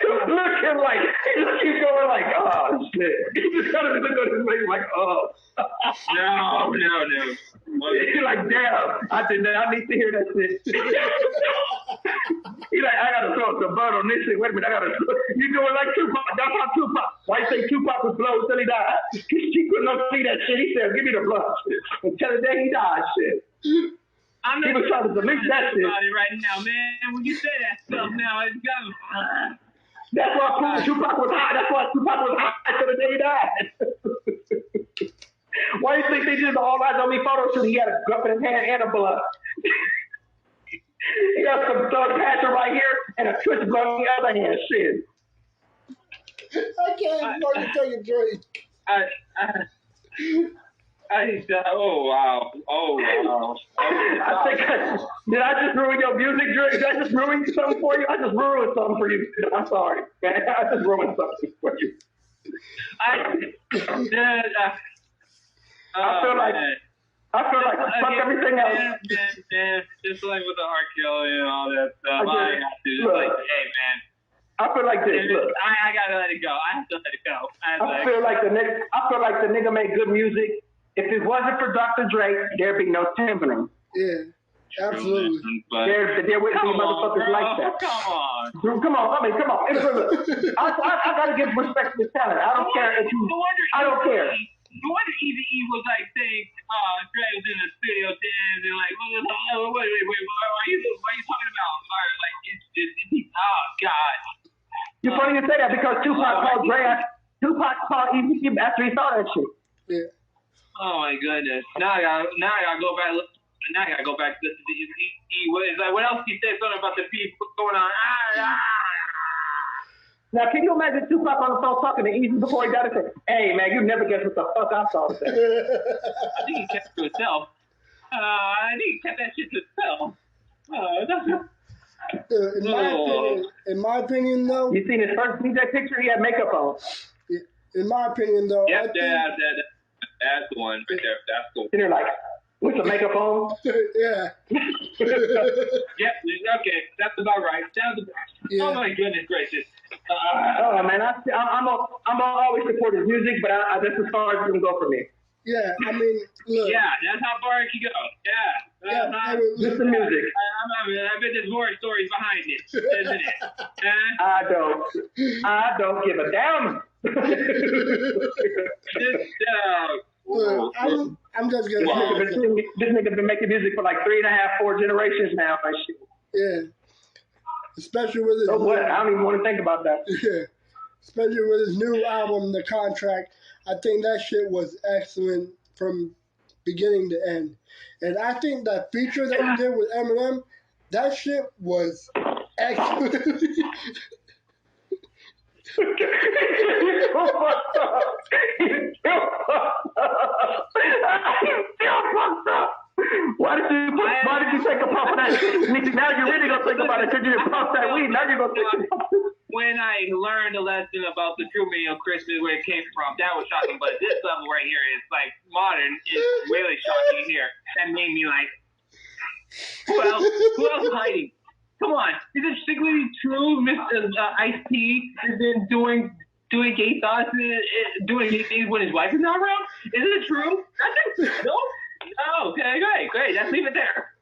looking like, he just keeps going like, oh shit. He just kind of look at his face like, oh. No. He's like, damn, I need to hear that shit. He's like, I gotta throw some blood on this shit. Wait a minute, you doing like Tupac? That's how Tupac. Why you think Tupac was blown until he died? He couldn't see that shit. He said, give me the blood. Until the day he died, shit. I'm he was trying to delete that shit. About it right now, man. When you say that stuff now, it's got. That's why Tupac was high. That's why Tupac was high until the day he died. Why do you think they did the All Eyes on Me photo shoot? He had a gun in his hand and a blood. He got some thug passion right here and a twitch blood on the other hand. Shit. I can't fucking take a drink. Oh wow. I think did I just ruin your music drink? Did I just ruin something for you? I just ruined something for you. I'm sorry, man. I just ruined something for you. I feel like fuck everything else. Man, just like with the R. Kelly and all that stuff, I have to just like, hey man. I feel like this. Look, I gotta let it go. I have to let it go. I feel like the nigga made good music. If it wasn't for Dr. Dre, there'd be no Timberland. Yeah, absolutely. There wouldn't be motherfuckers like that. Come on. I mean, come on. I gotta give respect to this talent. I don't care if you. I don't care. No wonder Eazy-E was like saying, Dre was in the studio and they're like, wait, what are you talking about? Like, oh, God. You're funny to say that because Tupac called Eazy-E after he saw that shit. Yeah. Oh my goodness. Now I gotta go back. Now I gotta go back to listen to Eazy-E. What else he said? Something about the people going on. Now, can you imagine Tupac on the phone talking to Eazy before he died and said, hey, man, you never guess what the fuck I saw today. I think he kept it to himself. I think he kept that shit to himself. In my opinion, though. You seen his first DJ picture? He had makeup on. In my opinion, though. Yep, that's the one right there. That's cool. And they're like, with the makeup on? Yeah. Yep, okay. That's about right. Yeah. Oh, my goodness gracious. Oh man, I'm always support his music, but that's as far as it can go for me. Yeah, I mean, look. Yeah, that's how far it can go. Yeah. Just the music. I bet there's more stories behind it, isn't it? I don't give a damn. Look, I'm just gonna say this nigga been making music for like 3.5, 4 generations now and shit. Yeah. Especially with his I don't even want to think about that. Yeah. Especially with his new album, The Contract. I think that shit was excellent from beginning to end. And I think that feature that he did with Eminem, that shit was excellent. Why did you take a puff of that? Now you're really gonna think about it because you didn't puff that weed. Now you're gonna think about it. When I learned a lesson about the true meaning of Christmas, where it came from, that was shocking. But this level right here is like modern. It's really shocking here. That made me like, who else is hiding? Come on, is it strictly true? Mr. Ice-T has been doing gay thoughts, doing gay things when his wife is not around? Is it true? No. Oh, okay, great. Let's leave it there.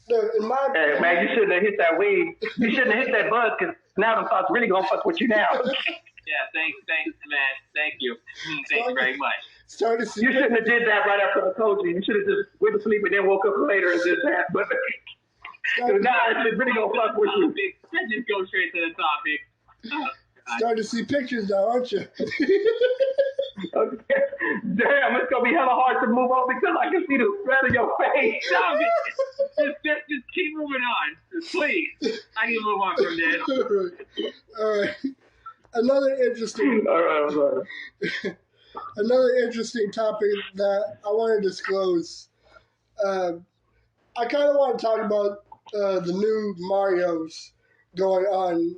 Hey, man, you shouldn't have hit that weed. You shouldn't have hit that bud because now the thoughts really gonna fuck with you now. Yeah, thanks, man. Thank you. Thanks very much. You shouldn't have did that right after I told you. You should have just went to sleep and then woke up later and did that. But now it's really gonna fuck with you. Let's just go straight to the topic. Starting to see pictures now, aren't you? Okay. Damn, it's gonna be hella hard to move on because I can see the spread of your face. Just keep moving on, please. I can move on from this. All right. Another interesting topic that I want to disclose. I kind of want to talk about the new Marios going on.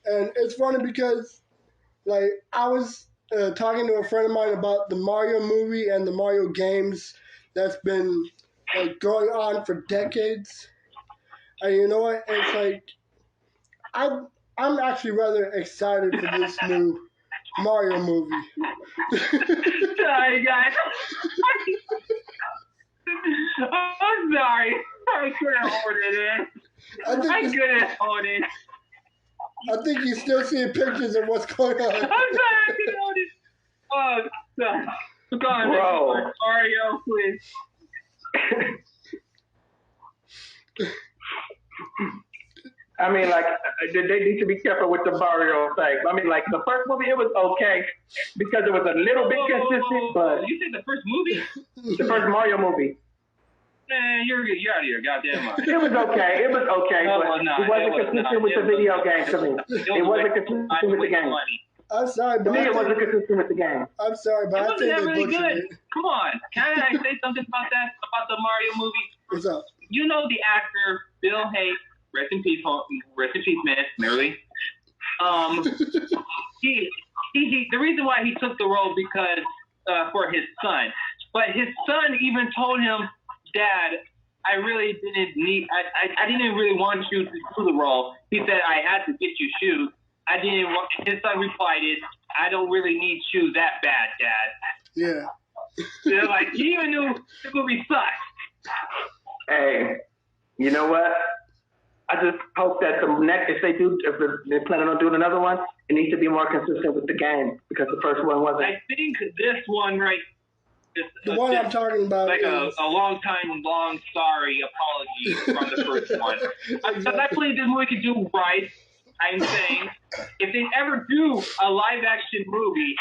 And it's funny because, like, I was talking to a friend of mine about the Mario movie and the Mario games that's been, like, going on for decades. And you know what? It's like, I'm actually rather excited for this new Mario movie. Sorry, guys. I'm sorry. I couldn't hold it in. I couldn't hold it. I think you're still seeing pictures of what's going on. I'm sorry, I couldn't hold it. Oh, sorry. Go on, Bro. Mario, please. I mean, like, they need to be careful with the Mario thing. I mean, like, the first movie, it was okay because it was a little bit consistent, but... You said the first movie? The first Mario movie. Man, you're out of your goddamn mind. It was okay, but it wasn't consistent with the video game to me. It wasn't consistent with the game. I'm sorry, but To me, it wasn't consistent with the game. I'm sorry, but I think they really butchered good. it. Come on, can I say something about that? About the Mario movie? What's up? You know the actor Bill Hader, rest in peace, man, Merrily. The reason why he took the role because for his son, but his son even told him, Dad, I really didn't need. I didn't really want you to do the role. He said I had to get you shoes. I didn't want. His son replied, I don't really need shoes that bad, Dad. Yeah. They're like, he even knew the movie sucked. Hey, you know what? I just hope that the next, if they're planning on doing another one, it needs to be more consistent with the game because the first one wasn't. I think this one, right? The one I'm talking about like is... a long sorry apology from the first one. Because I believe this movie could do right. I'm saying if they ever do a live action movie,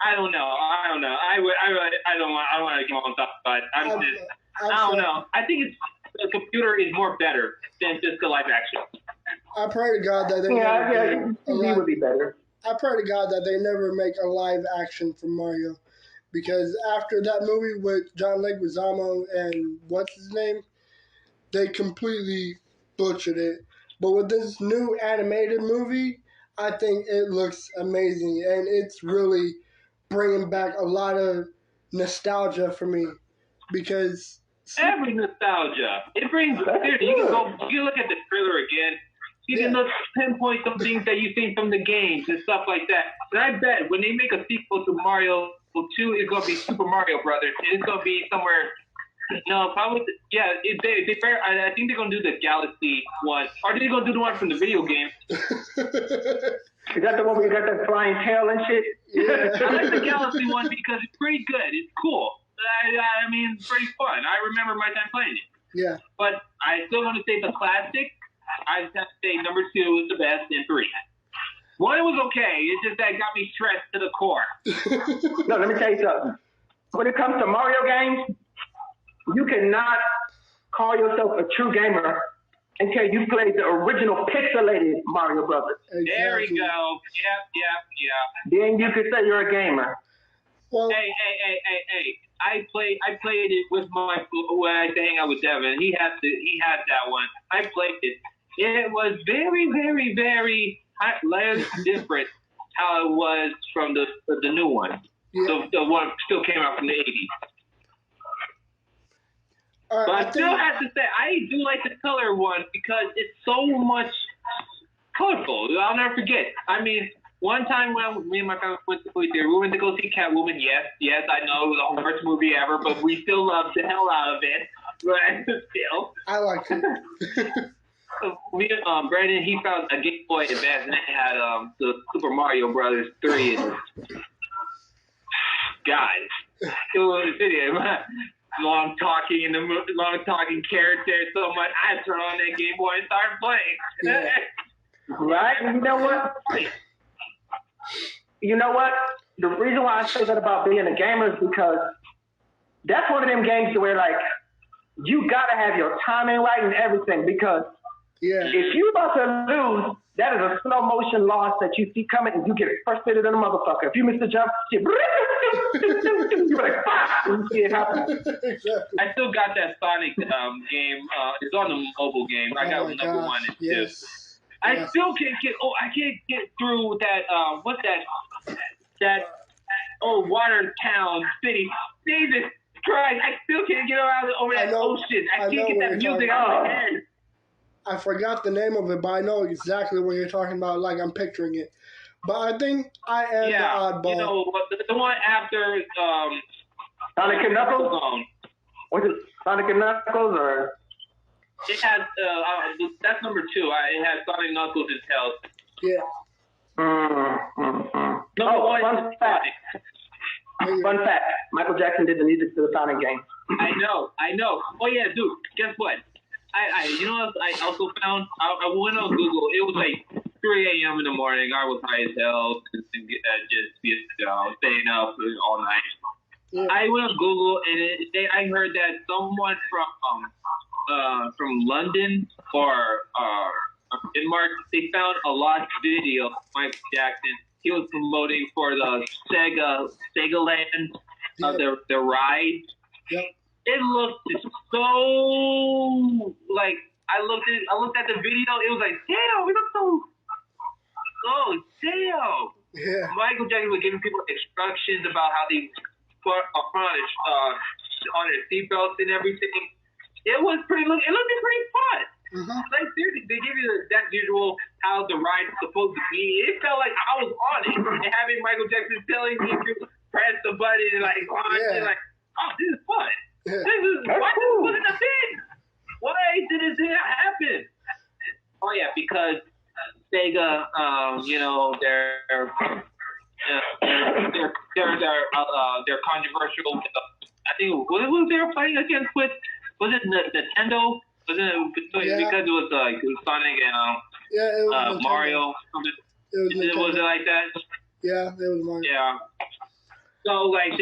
I don't know. I don't want to go on top, but I don't know. I think the computer is more better than just the live action. I pray to God that they it would be better. I pray to God that they never make a live action for Mario, because after that movie with John Leguizamo and what's his name, they completely butchered it. But with this new animated movie, I think it looks amazing, and it's really bringing back a lot of nostalgia for me, because every nostalgia, it brings. You can look at the trailer again. You can look pinpoint some things that you think from the games and stuff like that. And I bet when they make a sequel to Mario 2, it's gonna be Super Mario Brothers. It's gonna be somewhere. No, probably. Yeah, I think they're gonna do the Galaxy one. Or are they gonna do the one from the video game? Is that the one where you got that flying tail and shit? Yeah. I like the Galaxy one because it's pretty good. It's cool. I mean, it's pretty fun. I remember my time playing it. Yeah. But I still want to say the classic. I just have to say number 2 is the best, and 3. 1 was okay. It's just that it got me stressed to the core. No, let me tell you something. When it comes to Mario games, you cannot call yourself a true gamer until you played the original pixelated Mario Brothers. Exactly. There we go. Yep. Then you can say you're a gamer. Well, Hey. I played it with when I used to hang out with Devin. He had that one. I played it. It was very, very, very different how it was from the new one. yeah. The one still came out from the 80s. But I still have to say, I do like the color one because it's so much colorful. I'll never forget. I mean, one time when me and my friend went to go see Catwoman. Yes, I know it was the worst movie ever, but we still loved the hell out of it. But still, I like it. Brandon, he found a Game Boy Advance and it had the Super Mario Brothers 3. And God, it was a video. Long talking characters so much. I turned on that Game Boy and started playing. Yeah. Right? You know what? The reason why I say that about being a gamer is because that's one of them games where, like, you gotta have your timing right and everything, because if you about to lose, that is a slow motion loss that you see coming and you get frustrated than a motherfucker. If you miss the jump, you're like, and you see it happen. Exactly. I still got that Sonic game. It's on the mobile game. I got number 1 and 2. Yes. I still can't get. Oh, I can't get through that. What's that? Water town city. Jesus Christ! I still can't get over that ocean. I can't get that music out of my head. I forgot the name of it, but I know exactly what you're talking about. Like I'm picturing it. But I think I am the oddball. You know, the one after Sonic and Knuckles. Was it Sonic and Knuckles or? It has that's number 2. It has Sonic, Knuckles, and Tails. Yeah. Number 1 fun fact. Fun fact. Michael Jackson did the music to the Sonic game. I know. Oh yeah, dude. Guess what? I you know what I also found? I went on Google. It was like 3 a.m. in the morning. I was high as hell and just staying up all night. Yeah. I went on Google and I heard that someone from London or Denmark, they found a lost video of Michael Jackson. He was promoting for the Sega Land, the ride. Yep. It looked so like I looked at the video. It was like, damn, we look so. Oh damn! Yeah. Michael Jackson was giving people instructions about how they put on their seatbelts and everything. It was pretty. It looked pretty fun. Mm-hmm. Like seriously, they give you that visual how the ride is supposed to be. It felt like I was on it, and having Michael Jackson telling me to press the button and like launch and like, oh, this is fun. Yeah. Why wasn't a thing? Why did it not happen? Oh yeah, because Sega, you know, they're controversial. I think what was they were fighting against with? Was it Nintendo? Was it because it was Sonic and it was Mario? Was it like that? Yeah, it was Mario. Yeah. So like I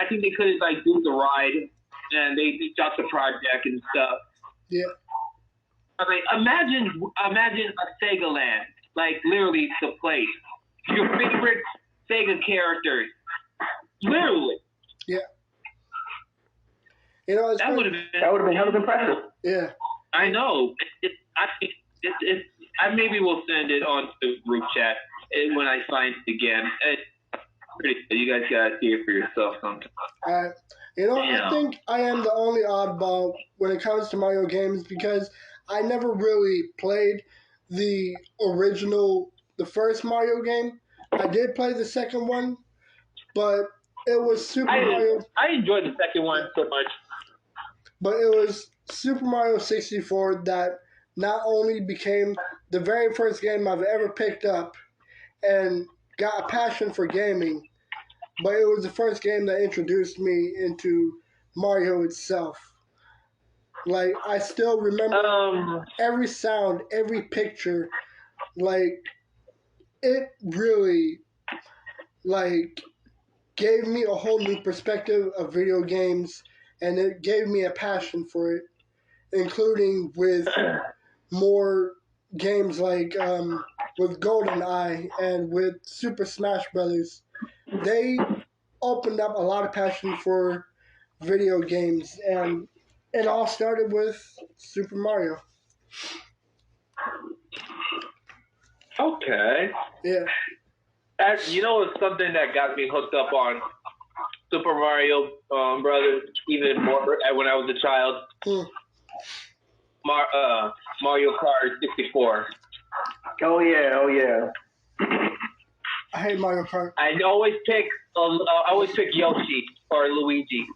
think they could like do the ride, and they stopped the project and stuff. Yeah. I mean, imagine a Sega Land, like literally the place. Your favorite Sega characters, literally. Yeah. You know, that would have been hell of impressive. Yeah. I know. I maybe will send it on to the group chat when I find it again. Pretty good. You guys gotta see it for yourself sometime. You know, I think I am the only oddball when it comes to Mario games because I never really played the first Mario game. I did play the second one, but it was Mario. I enjoyed the second one so much. But it was Super Mario 64 that not only became the very first game I've ever picked up and got a passion for gaming, but it was the first game that introduced me into Mario itself. Like, I still remember every sound, every picture. Like, it really, like, gave me a whole new perspective of video games, and it gave me a passion for it, including with more games like with GoldenEye and with Super Smash Brothers. They opened up a lot of passion for video games, and it all started with Super Mario. Okay. Yeah. You know, it's something that got me hooked up on Super Mario Brothers even more when I was a child. Mario Kart 64. Oh yeah. I hate Mario Kart. I always pick Yoshi or Luigi.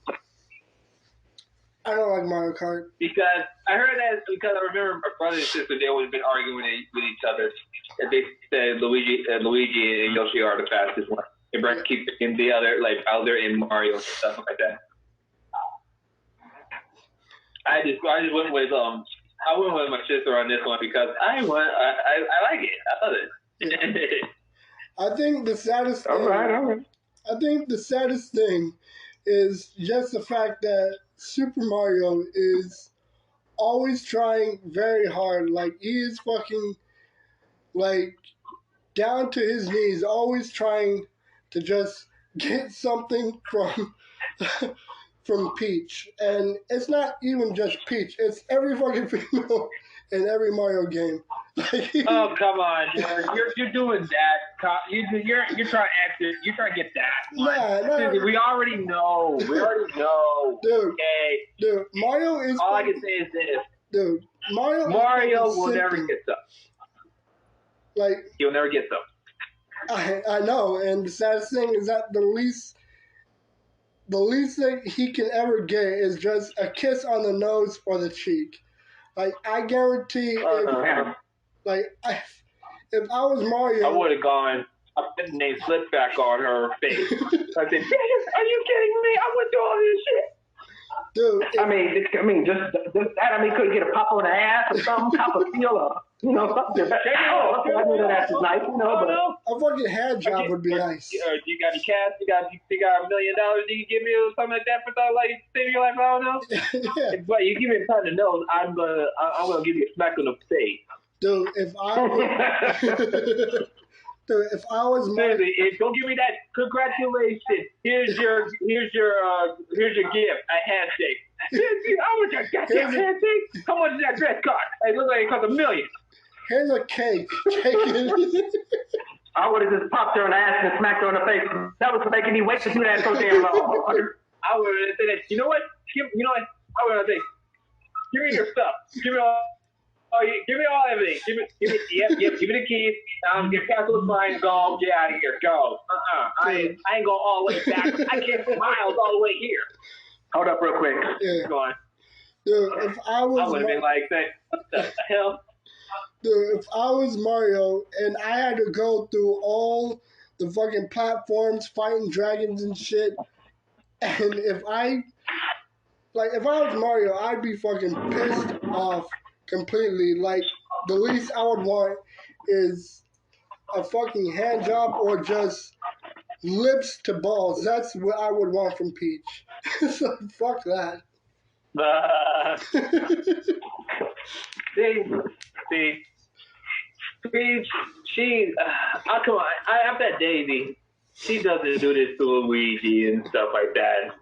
I don't like Mario Kart. Because I remember my brother and sister, they always been arguing with each other. And they said Luigi and Yoshi are the fastest one. And Brett keeps picking the other, like Bowser and Mario and stuff like that. I just went with my sister on this one because I like it. I love it. I think the saddest thing. All right. I think the saddest thing is just the fact that Super Mario is always trying very hard. Like, he is fucking, like, down to his knees, always trying to just get something from Peach. And it's not even just Peach. It's every fucking female in every Mario game. Oh, come on, you're doing that. You're trying to get that one. Nah. We already know. Dude, Okay. Dude, Mario is. All I can say is this. Dude, Mario will never get some. Like He'll never get some. I know, and the saddest thing is that the least thing he can ever get is just a kiss on the nose or the cheek. Like I guarantee, if I was Mario, I would have gone. I put the name slip back on her face. I said, "Are you kidding me? I went through all this shit." Dude, just that. I mean, could you get a pop on the ass or something, cop a feel or something? Oh, okay, I know that ass is nice, but a fucking hand job would be nice. Do you got any cash? You got $1 million? You can give me or something like that for something like saving your life? I don't know. Yeah. But you give me a ton of nose, I'm gonna give you a smack on the face. Dude, if I was Seriously, don't give me that. Congratulations. Here's your gift. A handshake. How much a goddamn handshake? How much is that dress cost? It looks like it cost $1 million. Here's a cake. I would have just popped her on the ass and smacked her on the face. That was making me wait to do that so damn long. I would have said, you know what? I would have said, give me your stuff. Give me all. Oh, give me all everything. Give me the keys. Get cancel the fine. Go. Get out of here. Go. I ain't going all the way back. I can't put miles all the way here. Hold up real quick. Yeah. Go on. Dude, if I was I would have been like, what the hell? Dude, if I was Mario and I had to go through all the fucking platforms fighting dragons and shit, and if I was Mario, I'd be fucking pissed off completely. Like, the least I would want is a fucking hand job or just lips to balls. That's what I would want from Peach. So fuck that. See, Peach, come on, I have that Daisy. She doesn't do this to Luigi and stuff like that.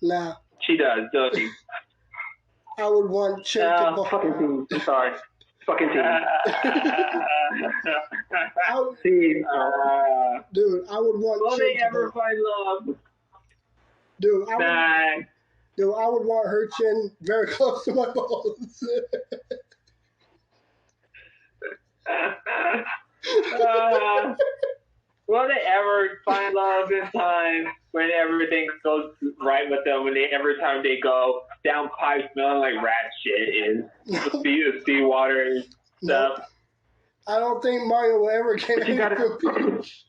Nah. She does, doesn't she? I would want Chick to ball. Fucking team. I'm sorry. Fucking team. Dude, I would want will Chick they ever find love? Dude, I would want her chin very close to my balls. Will they ever find love in time when everything goes right with them? When every time they go down pipes smelling like rat shit and seawater and stuff? I don't think Mario will ever get anything from Peach.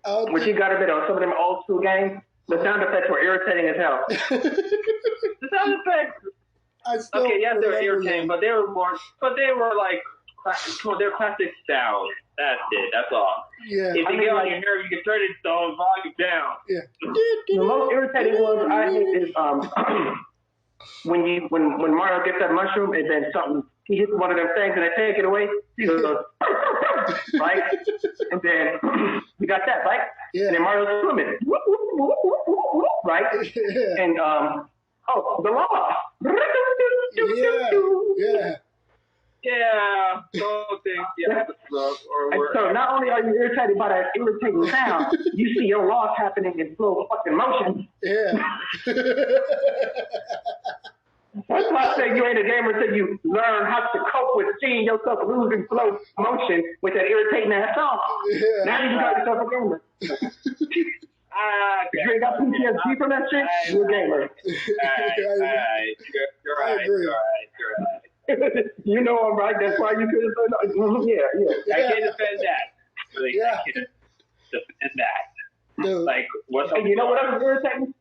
What you got a bit on some of them old school games? The sound effects were irritating as hell. The sound effects. Okay, yes, they were irritating, but they were like, they're classic sound. That's it. That's all. Yeah. If you get on your nerve, you can turn it so volume down. Yeah. The most irritating one I hate is when Mario gets that mushroom and then he hits one of them things and they take it away. He goes, right? And then we got that, right? Yeah. And then Mario's swimming, right? Yeah. And the lava. Yeah. Yeah, yeah. So not only are you irritated by that irritating sound, you see your loss happening in slow fucking motion. Yeah. That's why I say you ain't a gamer until you learn how to cope with seeing yourself losing slow motion with that irritating ass song. Yeah. Now you got yourself a gamer. If you ain't got PTSD from that shit, you're a gamer. You're right. You know I'm right. That's why you could have said, yeah. I can't defend that. Like, Yeah. I can't defend that. Dude. Like, what's And you know what else is irritating?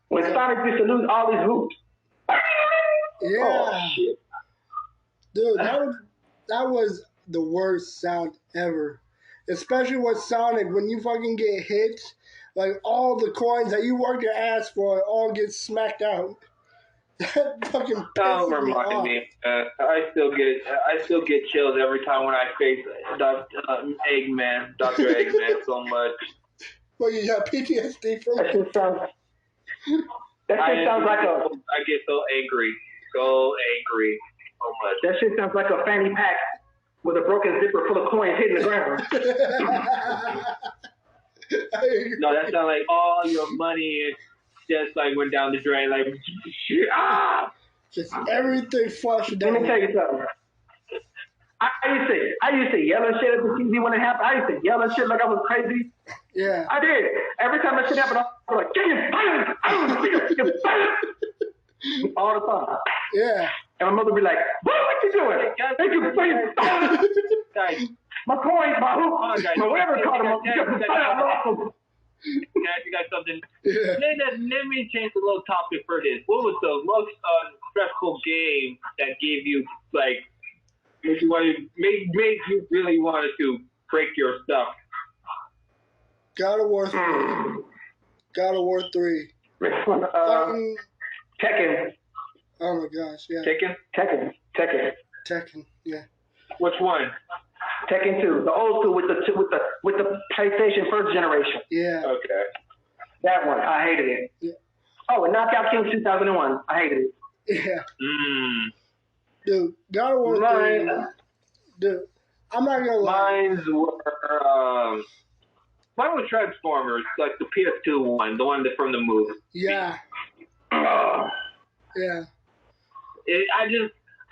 When Sonic used to lose all his hoops. Yeah. Oh, shit. Dude, that was the worst sound ever. Especially with Sonic, when you fucking get hit, like all the coins that you worked your ass for all get smacked out. That fucking pisses me off. I still get chills every time when I face Dr. Eggman so much. Well, you got PTSD from That it. shit sounds like I get so angry so much. That shit sounds like a fanny pack with a broken zipper full of coins hitting the ground. No, that sounds like all your money just like went down the drain. Like, Just everything flushed down. Let me tell you something. I used to yell and shit at the TV when it happened. I used to yell and shit like I was crazy. Yeah. I did. Every time that shit happened, I was like, get your all the time. Yeah. And my mother would be like, what you doing? Thank you, guys. My coin, my hoop, my whatever called him. Can I ask you guys something? Yeah. Let me change the little topic for this. What was the most stressful game that gave you, like, made you really wanted to break your stuff? God of War 3. God of War 3. Tekken. Oh my gosh, yeah. Tekken. Yeah. Which one? Tekken 2, the old school with the PlayStation first generation. Yeah. Okay. That one, I hated it. Yeah. Oh, and Knockout Kings 2001, I hated it. Yeah. Mm. Dude, God of War 3. Dude, I'm not gonna lie. Mine was Transformers, like the PS2 one, the one from the movie. Yeah. Yeah.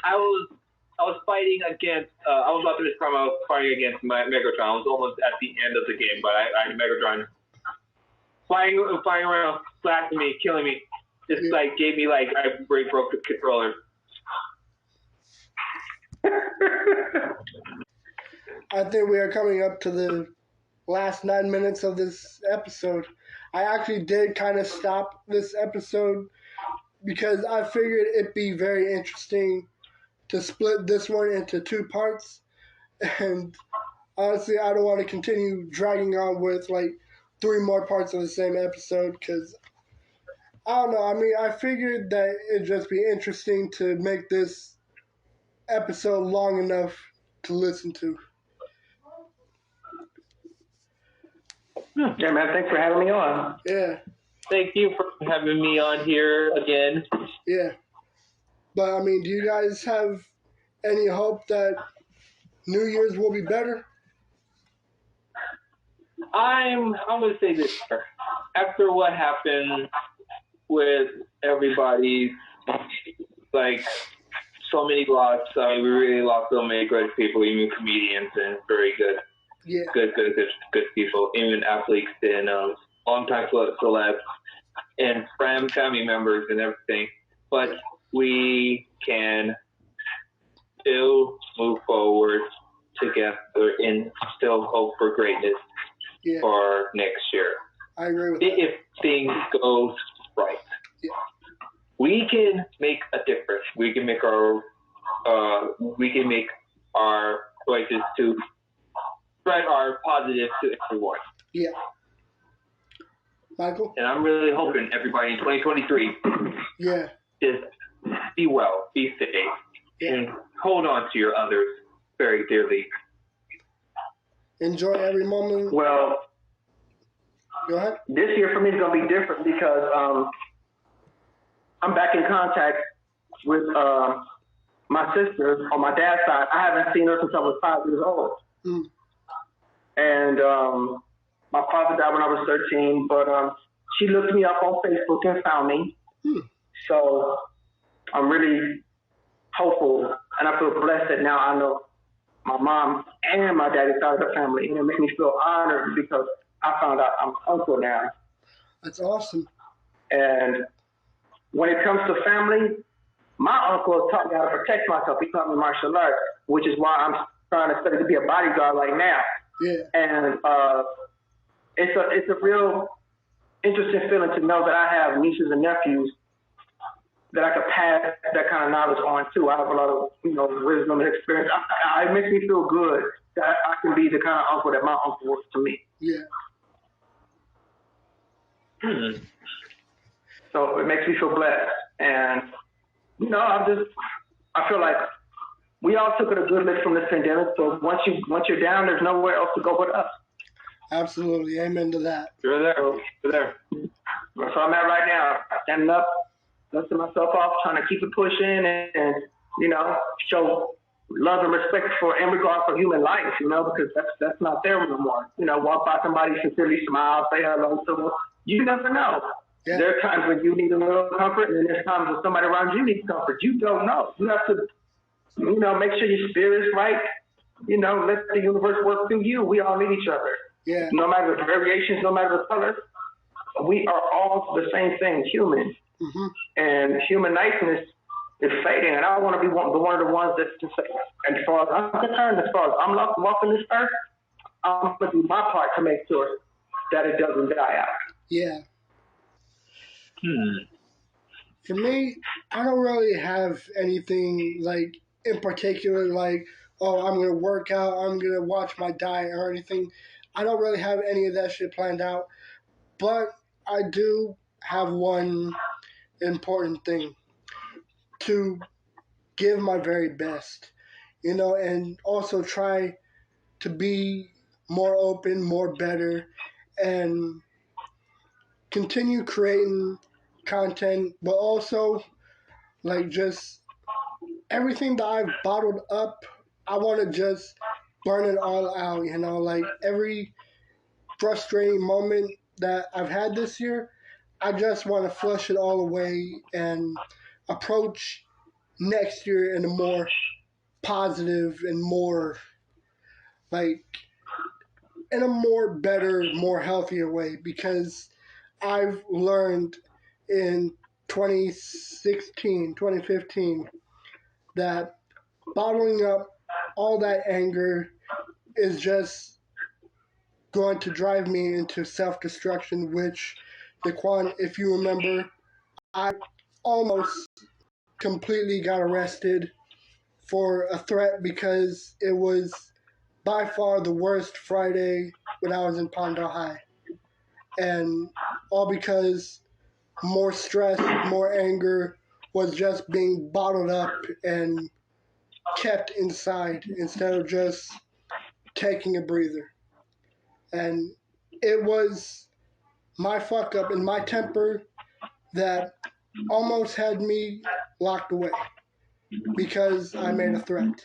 I was fighting against. I was about to this time. I was fighting against my Megatron. I was almost at the end of the game, but I Megatron flying around, blasting me, killing me. Just like gave me like I broke the controller. I think we are coming up to the last 9 minutes of this episode. I actually did kind of stop this episode because I figured it'd be very interesting to split this one into 2 parts. And honestly, I don't want to continue dragging on with like 3 more parts of the same episode because I don't know. I mean, I figured that it'd just be interesting to make this episode long enough to listen to. Yeah, man, thanks for having me on. Yeah. Thank you for having me on here again. Yeah. But, I mean, do you guys have any hope that New Year's will be better? I'm going to say this. After what happened with everybody, like, so many lost. We really lost so many great people, even comedians and very good. Yeah. Good people, even athletes and long-time celebs and family members and everything. But we can still move forward together and still hope for greatness for next year. I agree with that. If things go right. Yeah. We can make a difference. We can make our choices to spread our positive to everyone. Yeah. Michael? And I'm really hoping everybody in 2023 just be well, be safe, and hold on to your others very dearly. Enjoy every moment. Well, go ahead. This year for me is going to be different because I'm back in contact with my sister on my dad's side. I haven't seen her since I was 5 years old. Mm. And my father died when I was 13, but she looked me up on Facebook and found me. Hmm. So I'm really hopeful, and I feel blessed that now I know my mom and my daddy side of the family, and it makes me feel honored because I found out I'm uncle now. That's awesome. And when it comes to family, my uncle taught me how to protect myself. He taught me martial arts, which is why I'm trying to study to be a bodyguard right now. Yeah. And it's a real interesting feeling to know that I have nieces and nephews that I could pass that kind of knowledge on to. I have a lot of wisdom and experience. It makes me feel good that I can be the kind of uncle that my uncle was to me. Yeah. So it makes me feel blessed, and I feel like we all took it a good lick from this pandemic. So once you're down, there's nowhere else to go but up. Absolutely, amen to that. You're there. That's where I'm at right now. Standing up, dusting myself off, trying to keep it pushing, and show love and respect in regard for human life. Because that's not there no more. Walk by somebody, sincerely smile, say hello to them. You never know. Yeah. There are times when you need a little comfort, and then there's times when somebody around you needs comfort. You don't know. You have to, make sure your spirit's right. Let the universe work through you. We all need each other. Yeah. No matter the variations, no matter the color, we are all the same thing, human. Mm-hmm. And human niceness is fading. And I want to be one of the ones that's just, and as far as I'm concerned, as far as I'm walking this earth, I'm going to do my part to make sure that it doesn't die out. Yeah. For me, I don't really have anything like in particular, like, oh, I'm going to work out, I'm going to watch my diet or anything. I don't really have any of that shit planned out. But I do have one important thing: to give my very best, and also try to be more open, more better, and continue creating content, but also like just everything that I've bottled up, I want to just burn it all out, like every frustrating moment that I've had this year, I just want to flush it all away and approach next year in a more positive and more like in a more better, more healthier way, because I've learned in 2016, 2015 that bottling up all that anger is just going to drive me into self-destruction, which, Diquan, if you remember, I almost completely got arrested for a threat because it was by far the worst Friday when I was in Palmdale High. And all because more stress, more anger was just being bottled up and kept inside instead of just taking a breather. And it was my fuck up and my temper that almost had me locked away because I made a threat.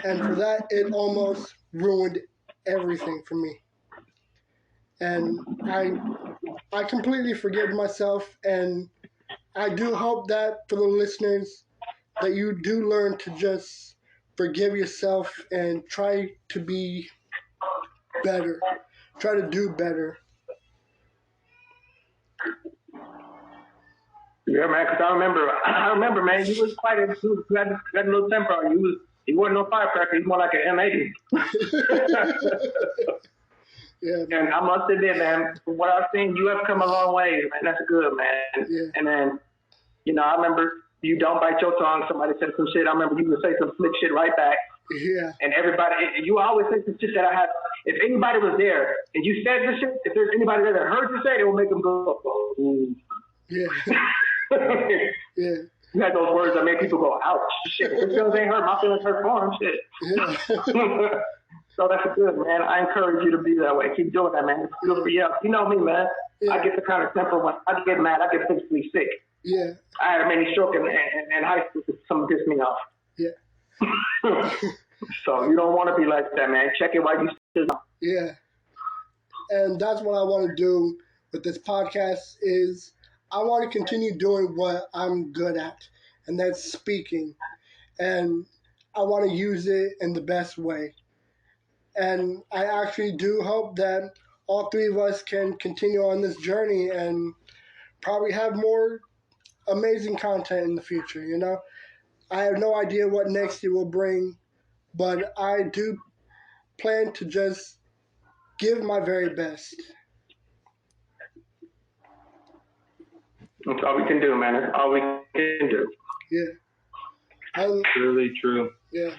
And for that, it almost ruined everything for me. And I completely forgive myself, and I do hope that for the listeners that you do learn to just forgive yourself and try to be better. Try to do better. Yeah, man, because I remember, man, you was quite you had a little temper on you. You wasn't no firecracker. You more like an M80. Yeah, and I must admit, man, from what I've seen, you have come a long way, man. That's good, man. Yeah. And then, I remember you don't bite your tongue. Somebody said some shit. I remember you would say some slick shit right back. Yeah. And everybody, you always say some shit that I have. If anybody was there and you said this shit, if there's anybody there that heard you say it, it will make them go, oh. Yeah. Yeah. You had those words that make people go, ouch, shit. His feelings ain't hurt, my feelings hurt for him, shit. Yeah. So that's good, man. I encourage you to be that way. Keep doing that, man. It's good for you. You know me, man. Yeah. I get the kind of temper when I get mad, I get physically sick. Yeah. I had a mini stroke in high school. Something pissed me off. Yeah. So you don't want to be like that, man. Check it while you still. Yeah. And that's what I want to do with this podcast is I want to continue doing what I'm good at, and that's speaking. And I want to use it in the best way. And I actually do hope that all three of us can continue on this journey and probably have more amazing content in the future, I have no idea what next year will bring, but I do plan to just give my very best. That's all we can do, man. That's all we can do. Yeah. Really true. Yeah.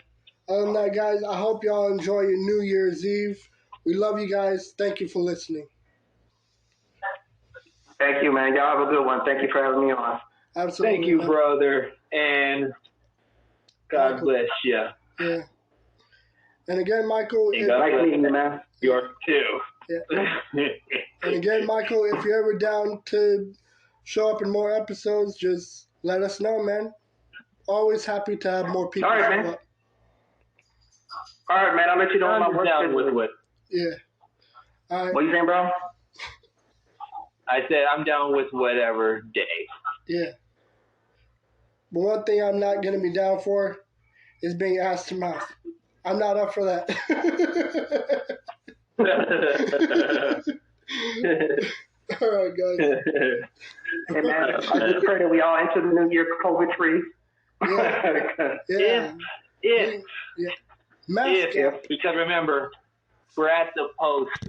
Other than that, guys, I hope y'all enjoy your New Year's Eve. We love you guys. Thank you for listening. Thank you, man. Y'all have a good one. Thank you for having me on. Absolutely. Thank you, man. brother. And God Michael. bless you. Yeah. And again, Michael. Nice meeting you, man. Yours too. Yeah. And again, Michael, if you're ever down to show up in more episodes, just let us know, man. Always happy to have more people. All right, man. Up. All right, man. I'll let you know when my work down schedule with is. what? Yeah. All right. What you saying, bro? I said I'm down with whatever day. Yeah. But one thing I'm not going to be down for is being ass to mouth. I'm not up for that. All right, guys. Hey, man, I just pray that we all enter the new year COVID-free. Yeah. If, Mask because remember, we're at the post.